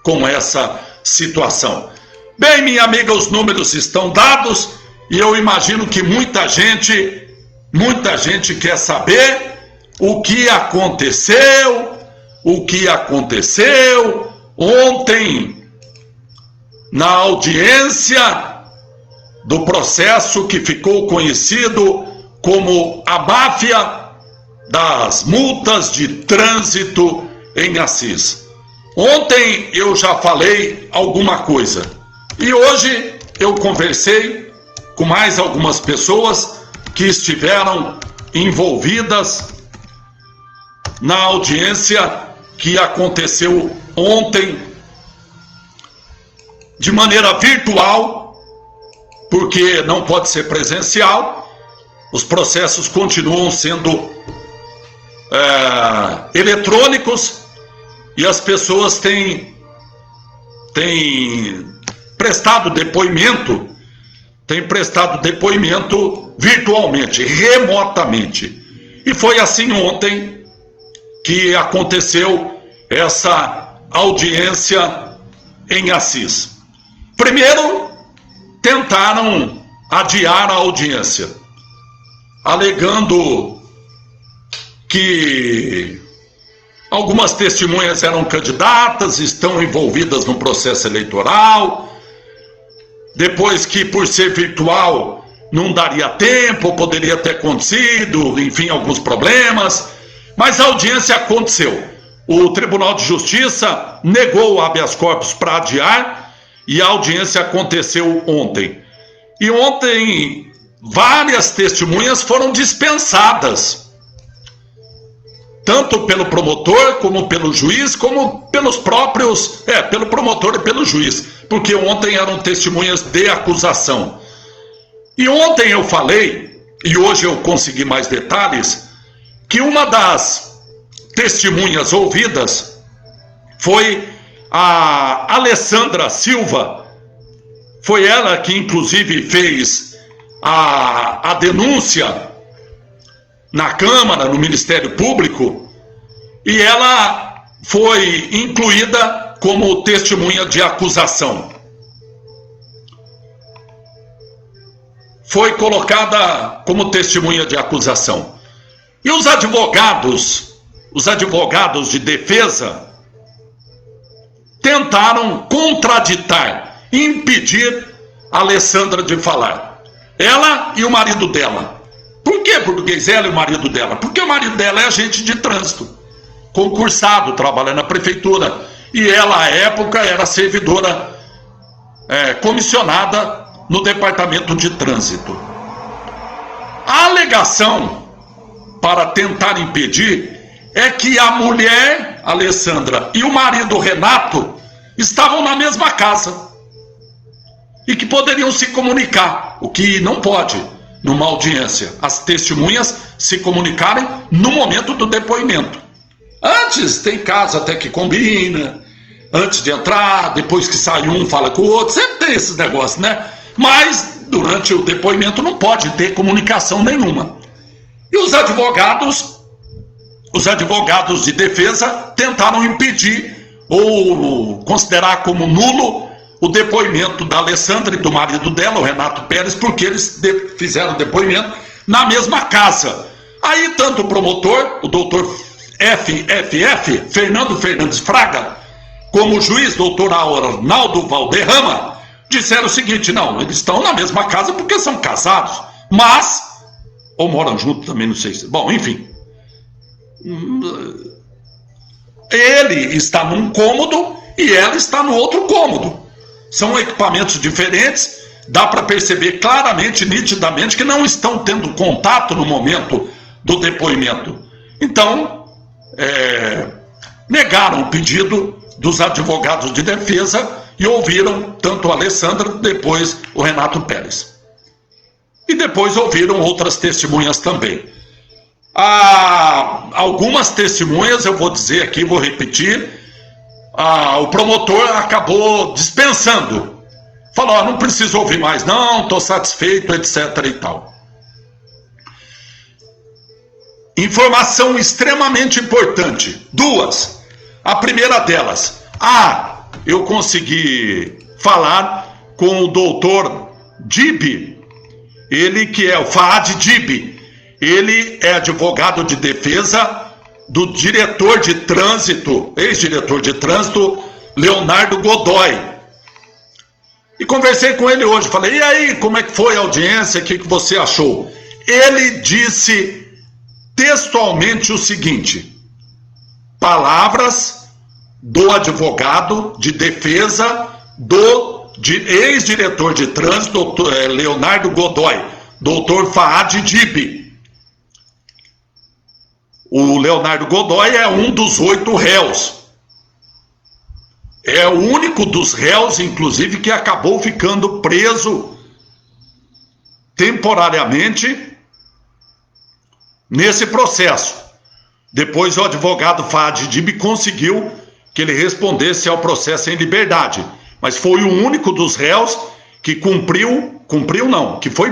com essa situação. Bem, minha amiga, os números estão dados e eu imagino que muita gente quer saber o que aconteceu ontem na audiência do processo que ficou conhecido como a máfia das multas de trânsito em Assis. Ontem eu já falei alguma coisa e hoje eu conversei com mais algumas pessoas que estiveram envolvidas na audiência que aconteceu ontem de maneira virtual, porque não pode ser presencial. Os processos continuam sendo eletrônicos e as pessoas têm prestado depoimento virtualmente, remotamente. E foi assim ontem que aconteceu essa audiência em Assis. Primeiro, tentaram adiar a audiência, alegando que algumas testemunhas eram candidatas, estão envolvidas no processo eleitoral, depois que por ser virtual não daria tempo, poderia ter acontecido, enfim, alguns problemas, mas a audiência aconteceu. O Tribunal de Justiça negou o habeas corpus para adiar e a audiência aconteceu ontem. E ontem várias testemunhas foram dispensadas, tanto pelo promotor, como pelo juiz, como pelos próprios, pelo promotor e pelo juiz, porque ontem eram testemunhas de acusação. E ontem eu falei, e hoje eu consegui mais detalhes, que uma das testemunhas ouvidas foi a Alessandra Silva. Foi ela que inclusive fez a denúncia na Câmara, no Ministério Público, e ela foi incluída como testemunha de acusação. Foi colocada como testemunha de acusação. E os advogados de defesa tentaram contraditar, impedir a Alessandra de falar. Ela e o marido dela. Por que português ela e o marido dela? Porque o marido dela é agente de trânsito, concursado, trabalha na prefeitura. E ela, à época, era servidora comissionada no departamento de trânsito. A alegação para tentar impedir é que a mulher, Alessandra, e o marido, Renato, estavam na mesma casa e que poderiam se comunicar, o que não pode numa audiência, as testemunhas se comunicarem no momento do depoimento. Antes tem caso até que combina, antes de entrar, depois que sai um fala com o outro, sempre tem esses negócios, né? Mas durante o depoimento não pode ter comunicação nenhuma. E os advogados de defesa tentaram impedir ou considerar como nulo o depoimento da Alessandra e do marido dela, o Renato Pérez, porque eles fizeram o depoimento na mesma casa. Aí tanto o promotor, o doutor Fernando Fernandes Fraga, como o juiz, doutor Arnaldo Valderrama, disseram o seguinte: não, eles estão na mesma casa porque são casados, mas, ou moram juntos também, não sei se, bom, enfim, ele está num cômodo e ela está no outro cômodo. São equipamentos diferentes, dá para perceber claramente, nitidamente, que não estão tendo contato no momento do depoimento. Então, negaram o pedido dos advogados de defesa e ouviram tanto a Alessandra, depois o Renato Pérez. E depois ouviram outras testemunhas também. Algumas testemunhas, eu vou dizer aqui, vou repetir, o promotor acabou dispensando. Falou, não preciso ouvir mais não, estou satisfeito, etc. e tal. Informação extremamente importante. Duas. A primeira delas. Eu consegui falar com o doutor Dib, ele que é o Faad Dib. Ele é advogado de defesa do diretor de trânsito, ex-diretor de trânsito, Leonardo Godoy. E conversei com ele hoje, falei, e aí, como é que foi a audiência, o que você achou? Ele disse textualmente o seguinte, palavras do advogado de defesa ex-diretor de trânsito, Leonardo Godoy, doutor Faad Dib. O Leonardo Godoy é um dos 8 réus. É o único dos réus, inclusive, que acabou ficando preso temporariamente nesse processo. Depois o advogado Faad Dib conseguiu que ele respondesse ao processo em liberdade. Mas foi o único dos réus que que foi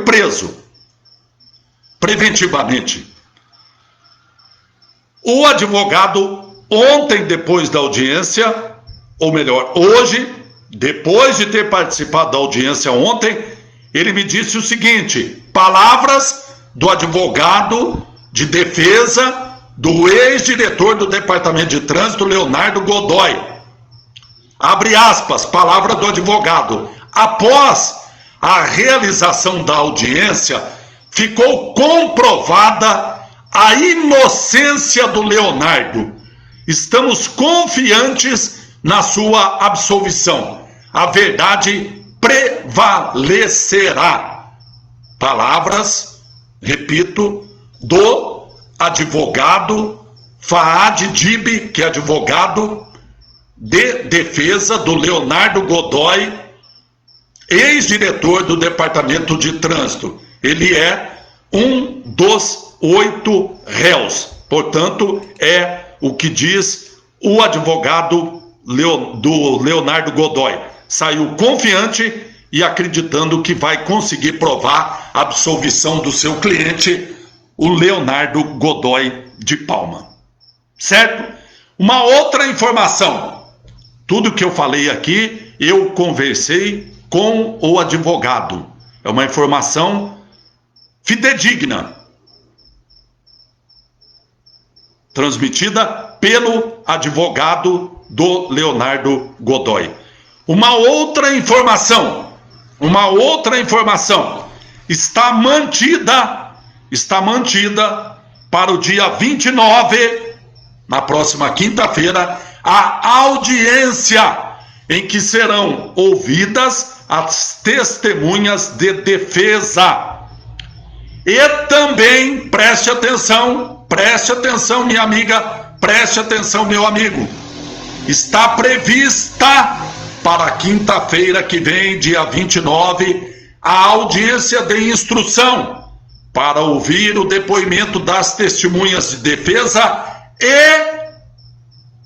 preso. Preventivamente. O advogado, ontem, depois da audiência, ou melhor, hoje, depois de ter participado da audiência ontem, ele me disse o seguinte, palavras do advogado de defesa do ex-diretor do Departamento de Trânsito, Leonardo Godoy. Abre aspas, palavra do advogado. Após a realização da audiência, ficou comprovada a inocência do Leonardo. Estamos confiantes na sua absolvição. A verdade prevalecerá. Palavras, repito, do advogado Faad Dib, que é advogado de defesa do Leonardo Godoy, ex-diretor do Departamento de Trânsito. Ele é um dos 8 réus. Portanto, é o que diz o advogado do Leonardo Godoy. Saiu confiante e acreditando que vai conseguir provar a absolvição do seu cliente, o Leonardo Godoy de Palma. Certo? Uma outra informação. Tudo que eu falei aqui, eu conversei com o advogado. É uma informação fidedigna, transmitida pelo advogado do Leonardo Godoy. Uma outra informação está mantida para o dia 29, na próxima quinta-feira, a audiência em que serão ouvidas as testemunhas de defesa. E também, preste atenção, minha amiga, preste atenção, meu amigo. Está prevista para quinta-feira que vem, dia 29, a audiência de instrução para ouvir o depoimento das testemunhas de defesa e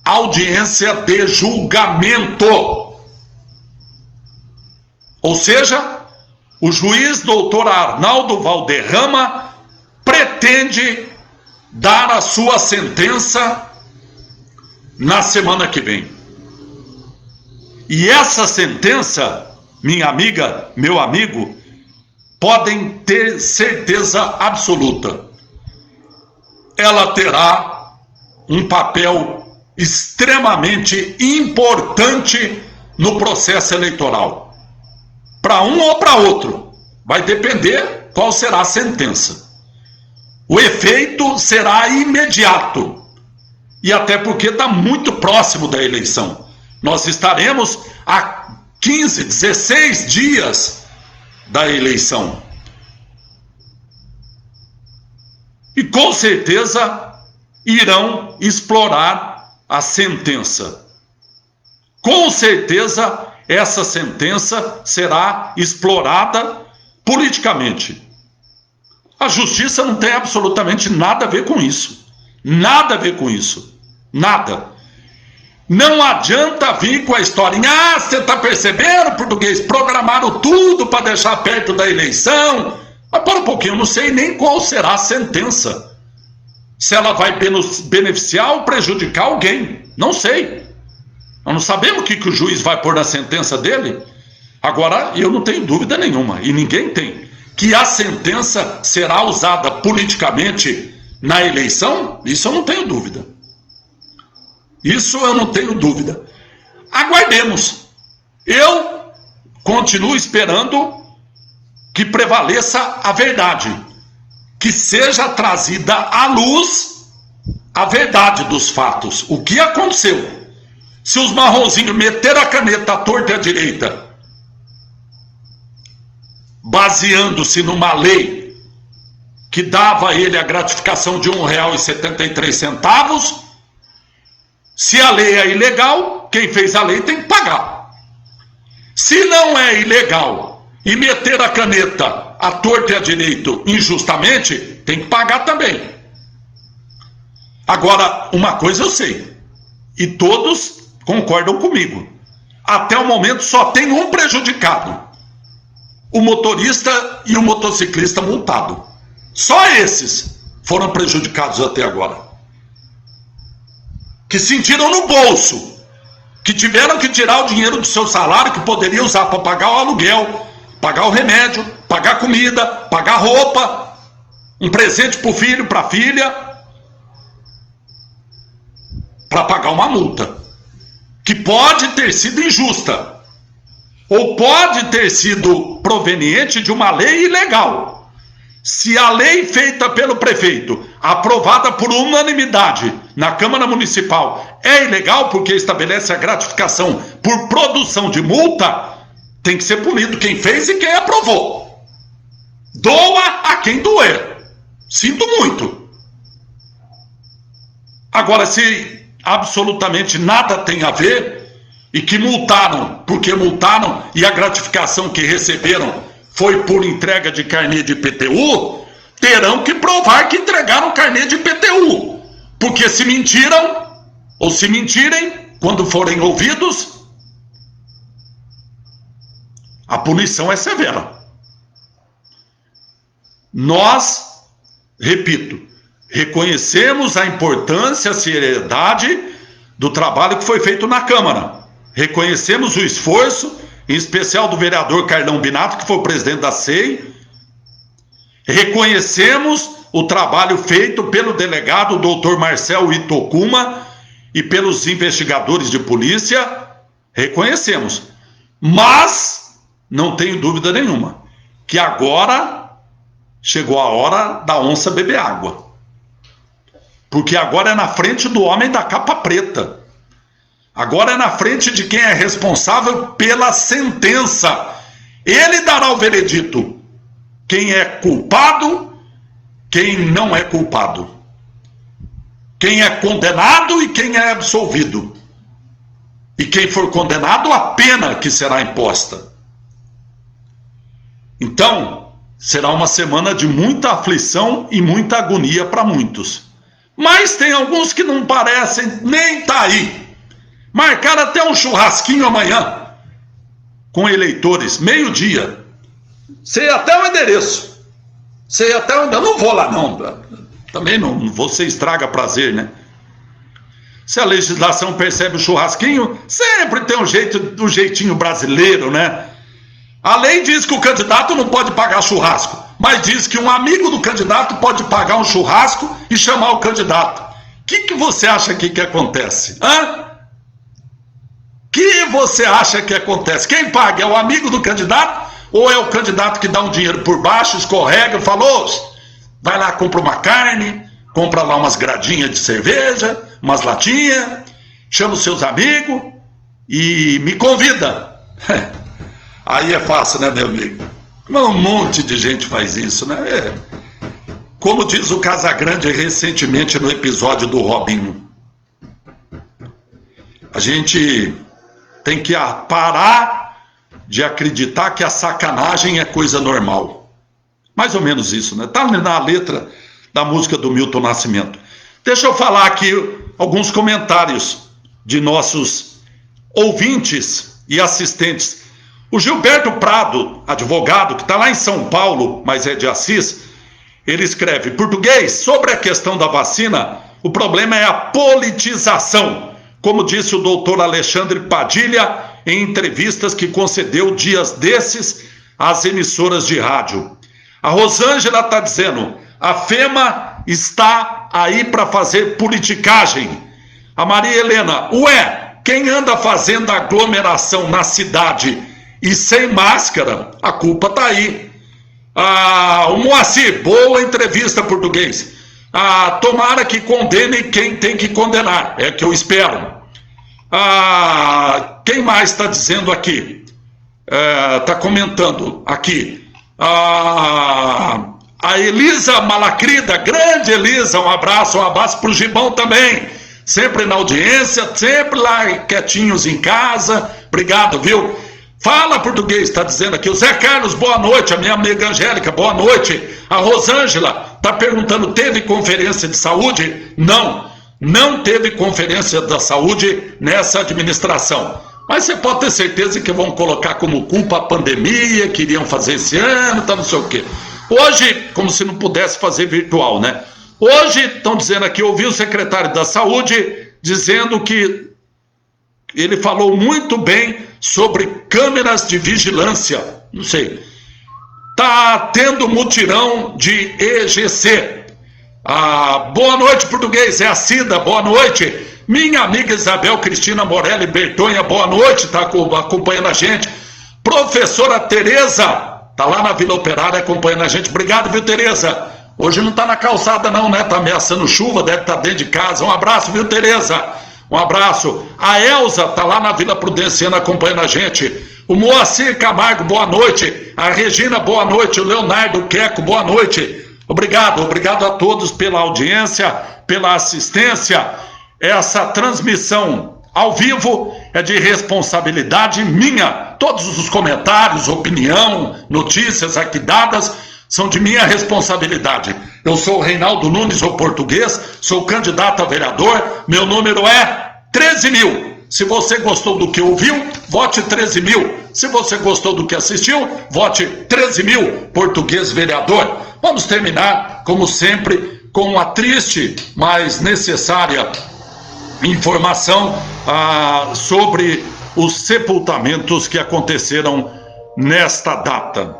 audiência de julgamento. Ou seja, o juiz doutor Arnaldo Valderrama pretende dar a sua sentença na semana que vem. E essa sentença, minha amiga, meu amigo, podem ter certeza absoluta. Ela terá um papel extremamente importante no processo eleitoral. Para um ou para outro, vai depender qual será a sentença. O efeito será imediato, e até porque está muito próximo da eleição. Nós estaremos a 15, 16 dias da eleição. E com certeza irão explorar a sentença. Com certeza essa sentença será explorada politicamente. A justiça não tem absolutamente nada a ver com isso. Nada a ver com isso. Nada. Não adianta vir com a historinha. Ah, você está percebendo, português? Programaram tudo para deixar perto da eleição. Mas para um pouquinho, eu não sei nem qual será a sentença. Se ela vai beneficiar ou prejudicar alguém. Não sei. Nós não sabemos o que o juiz vai pôr na sentença dele. Agora, eu não tenho dúvida nenhuma, e ninguém tem, que a sentença será usada politicamente na eleição. Isso eu não tenho dúvida. Isso eu não tenho dúvida. Aguardemos. Eu continuo esperando que prevaleça a verdade, que seja trazida à luz a verdade dos fatos, o que aconteceu. Se os marronzinhos meteram a caneta à torta e à direita, baseando-se numa lei que dava a ele a gratificação de R$1,73, se a lei é ilegal, quem fez a lei tem que pagar. Se não é ilegal e meter a caneta à torta e à direita injustamente, tem que pagar também. Agora, uma coisa eu sei, e todos concordam comigo: até o momento só tem um prejudicado: o motorista e o motociclista multado. Só esses foram prejudicados até agora, que sentiram no bolso, que tiveram que tirar o dinheiro do seu salário, que poderia usar para pagar o aluguel, pagar o remédio, pagar comida, pagar roupa, um presente para o filho, para a filha, para pagar uma multa, que pode ter sido injusta, ou pode ter sido proveniente de uma lei ilegal. Se a lei feita pelo prefeito, aprovada por unanimidade na Câmara Municipal, é ilegal porque estabelece a gratificação por produção de multa, tem que ser punido quem fez e quem aprovou. Doa a quem doer. Sinto muito. Agora, se absolutamente nada tem a ver, e que multaram porque multaram, e a gratificação que receberam foi por entrega de carnê de IPTU, terão que provar que entregaram carnê de IPTU, porque se mentiram, ou se mentirem, quando forem ouvidos, a punição é severa. Nós, repito, reconhecemos a importância, a seriedade do trabalho que foi feito na Câmara. Reconhecemos o esforço, em especial do vereador Carlão Binato, que foi o presidente da SEI. Reconhecemos o trabalho feito pelo delegado Dr. Marcel Itokuma e pelos investigadores de polícia. Reconhecemos. Mas não tenho dúvida nenhuma que agora chegou a hora da onça beber água. Porque agora é na frente do homem da capa preta. Agora é na frente de quem é responsável pela sentença. Ele dará o veredito. Quem é culpado, quem não é culpado. Quem é condenado e quem é absolvido. E quem for condenado, a pena que será imposta. Então, será uma semana de muita aflição e muita agonia para muitos. Mas tem alguns que não parecem nem estar aí. Marcaram até um churrasquinho amanhã com eleitores, meio-dia. Sei até o endereço. Sei até onde. Eu não vou lá, não. Também não. Você estraga prazer, né? Se a legislação percebe o churrasquinho, sempre tem um jeitinho brasileiro, né? A lei diz que o candidato não pode pagar churrasco, mas diz que um amigo do candidato pode pagar um churrasco e chamar o candidato. O que você acha que acontece? Hã? O que você acha que acontece? Quem paga é o amigo do candidato ou é o candidato que dá um dinheiro por baixo, escorrega, falou, vai lá, compra uma carne, compra lá umas gradinhas de cerveja, umas latinhas, chama os seus amigos e me convida. Aí é fácil, né, meu amigo? Um monte de gente faz isso, né? Como diz o Casagrande recentemente no episódio do Robinho, a gente tem que parar de acreditar que a sacanagem é coisa normal. Mais ou menos isso, né? Tá na letra da música do Milton Nascimento. Deixa eu falar aqui alguns comentários de nossos ouvintes e assistentes. O Gilberto Prado, advogado, que está lá em São Paulo, mas é de Assis, ele escreve: português, sobre a questão da vacina, o problema é a politização, como disse o doutor Alexandre Padilha em entrevistas que concedeu dias desses às emissoras de rádio. A Rosângela está dizendo: a FEMA está aí para fazer politicagem. A Maria Helena: ué, quem anda fazendo aglomeração na cidade e sem máscara, a culpa está aí. O Moacir: boa entrevista, português. Tomara que condene quem tem que condenar, é que eu espero. Quem mais está dizendo aqui? Está comentando aqui. A Elisa Malacrida, grande Elisa, um abraço para o Gibão também, sempre na audiência, sempre lá quietinhos em casa, obrigado, viu? Fala, português, está dizendo aqui. O Zé Carlos, boa noite. A minha amiga Angélica, boa noite. A Rosângela está perguntando: teve conferência de saúde? Não teve conferência da saúde nessa administração. Mas você pode ter certeza que vão colocar como culpa a pandemia, que iriam fazer esse ano, tá não sei o quê. Hoje, como se não pudesse fazer virtual, né? Hoje, estão dizendo aqui, ouvi o secretário da Saúde dizendo que ele falou muito bem sobre câmeras de vigilância. Não sei. Tá tendo mutirão de EGC. Boa noite, português. É a Cida, boa noite. Minha amiga Isabel Cristina Morelli Bertonha, boa noite, tá acompanhando a gente. Professora Tereza, tá lá na Vila Operária acompanhando a gente. Obrigado, viu, Tereza? Hoje não tá na calçada não, né? Tá ameaçando chuva, deve estar dentro de casa. Um abraço, viu, Tereza? Um abraço. A Elza tá lá na Vila Prudenciana acompanhando a gente. O Moacir Camargo, boa noite. A Regina, boa noite. O Leonardo Queco, boa noite. Obrigado a todos pela audiência, pela assistência. Essa transmissão ao vivo é de responsabilidade minha. Todos os comentários, opinião, notícias aqui dadas são de minha responsabilidade. Eu sou o Reinaldo Nunes, o português, sou candidato a vereador, meu número é 13.000. Se você gostou do que ouviu, vote 13.000. Se você gostou do que assistiu, vote 13.000, português vereador. Vamos terminar, como sempre, com a triste, mas necessária informação sobre os sepultamentos que aconteceram nesta data.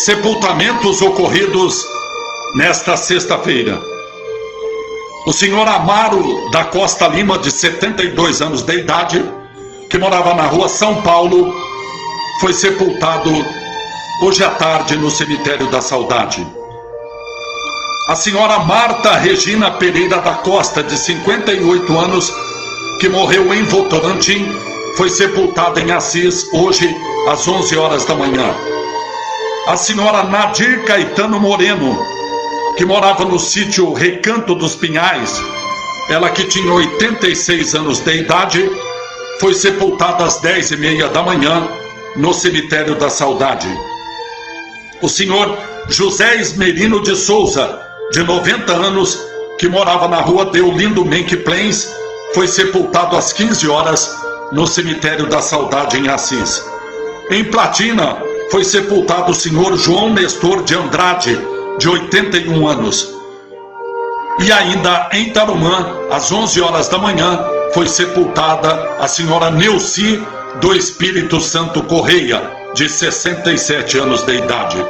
Sepultamentos ocorridos nesta sexta-feira. O senhor Amaro da Costa Lima, de 72 anos de idade, que morava na rua São Paulo, foi sepultado hoje à tarde no cemitério da Saudade. A senhora Marta Regina Pereira da Costa, de 58 anos, que morreu em Votorantim, foi sepultada em Assis hoje às 11 horas da manhã. A senhora Nadir Caetano Moreno, que morava no sítio Recanto dos Pinhais, ela que tinha 86 anos de idade, foi sepultada às 10h30 da manhã no cemitério da Saudade. O senhor José Esmerino de Souza, de 90 anos, que morava na rua Deolindo Menck Plains, foi sepultado às 15 horas no cemitério da Saudade em Assis. Em Platina, foi sepultado o senhor João Nestor de Andrade, de 81 anos. E ainda em Tarumã, às 11 horas da manhã, foi sepultada a senhora Neuci do Espírito Santo Correia, de 67 anos de idade.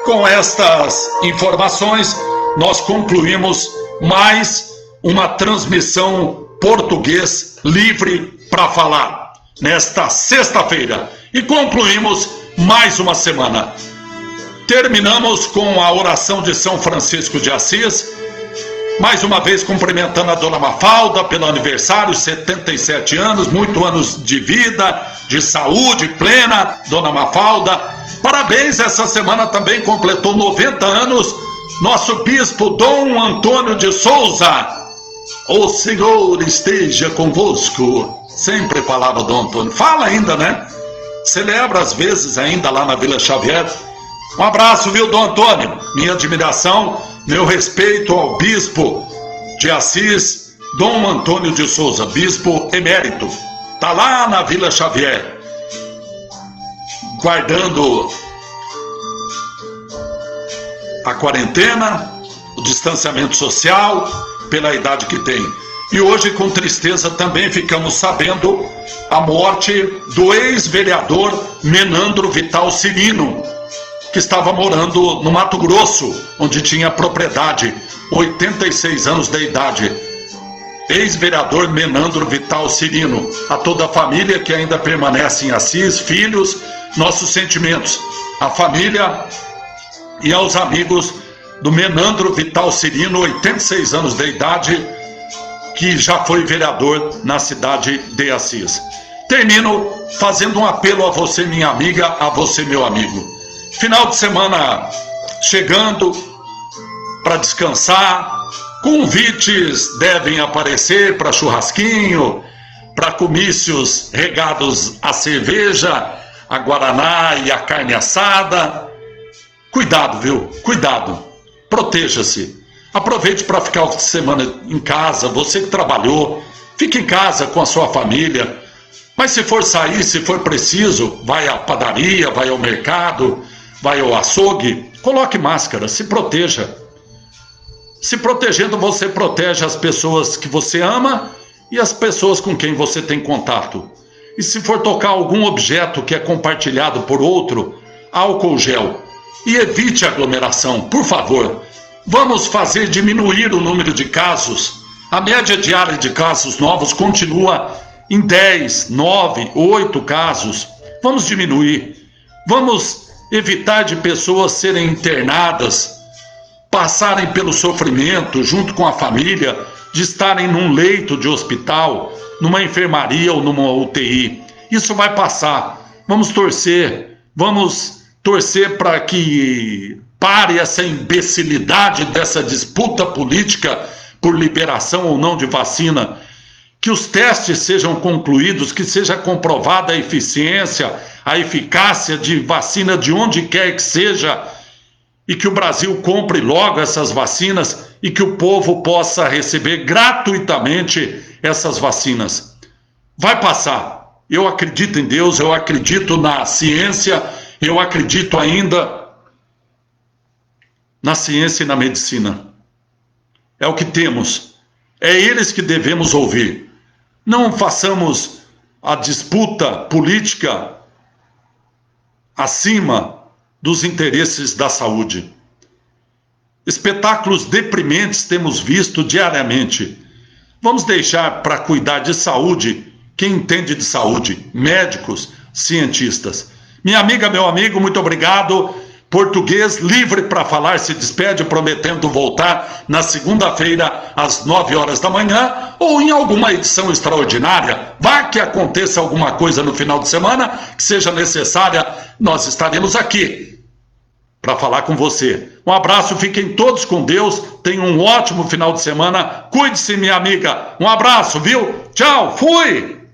Com estas informações, nós concluímos mais uma transmissão português livre para falar nesta sexta-feira. E concluímos mais uma semana. Terminamos com a oração de São Francisco de Assis, mais uma vez cumprimentando a dona Mafalda pelo aniversário, 77 anos, muitos anos de vida, de saúde plena, dona Mafalda. Parabéns, essa semana também completou 90 anos, nosso bispo Dom Antônio de Souza. O Senhor esteja convosco. Sempre falava Dom Antônio. Fala ainda, né? Celebra às vezes ainda lá na Vila Xavier. Um abraço, viu, Dom Antônio? Minha admiração, meu respeito ao bispo de Assis, Dom Antônio de Souza, bispo emérito. Tá lá na Vila Xavier, guardando a quarentena, o distanciamento social, pela idade que tem. E hoje, com tristeza, também ficamos sabendo a morte do ex-vereador Menandro Vital Cirino, que estava morando no Mato Grosso, onde tinha propriedade, 86 anos de idade. Ex-vereador Menandro Vital Cirino. A toda a família que ainda permanece em Assis, filhos, nossos sentimentos. A família e aos amigos do Menandro Vital Cirino, 86 anos de idade, que já foi vereador na cidade de Assis. Termino fazendo um apelo a você, minha amiga, a você, meu amigo. Final de semana chegando para descansar, convites devem aparecer para churrasquinho, para comícios regados a cerveja, a guaraná e a carne assada. Cuidado, viu? Cuidado. Proteja-se. Aproveite para ficar o fim de semana em casa. Você que trabalhou, fique em casa com a sua família. Mas se for sair, se for preciso, vai à padaria, vai ao mercado, vai ao açougue, coloque máscara, se proteja. Se protegendo, você protege as pessoas que você ama e as pessoas com quem você tem contato. E se for tocar algum objeto que é compartilhado por outro, álcool gel. E evite aglomeração, por favor. Vamos fazer diminuir o número de casos. A média diária de casos novos continua em 10, 9, 8 casos. Vamos diminuir. Vamos evitar de pessoas serem internadas, passarem pelo sofrimento junto com a família, de estarem num leito de hospital, numa enfermaria ou numa UTI. Isso vai passar. Vamos torcer para que pare essa imbecilidade dessa disputa política por liberação ou não de vacina, que os testes sejam concluídos, que seja comprovada a eficiência, a eficácia de vacina de onde quer que seja, e que o Brasil compre logo essas vacinas e que o povo possa receber gratuitamente essas vacinas. Vai passar. Eu acredito em Deus, eu acredito na ciência, eu acredito ainda na ciência e na medicina. É o que temos. É eles que devemos ouvir. Não façamos a disputa política acima dos interesses da saúde. Espetáculos deprimentes temos visto diariamente. Vamos deixar para cuidar de saúde quem entende de saúde, médicos, cientistas. Minha amiga, meu amigo, muito obrigado. Português livre para falar se despede, prometendo voltar na segunda-feira às 9 horas da manhã ou em alguma edição extraordinária. Vá que aconteça alguma coisa no final de semana que seja necessária, nós estaremos aqui para falar com você. Um abraço, fiquem todos com Deus, tenham um ótimo final de semana, cuide-se, minha amiga. Um abraço, viu? Tchau, fui!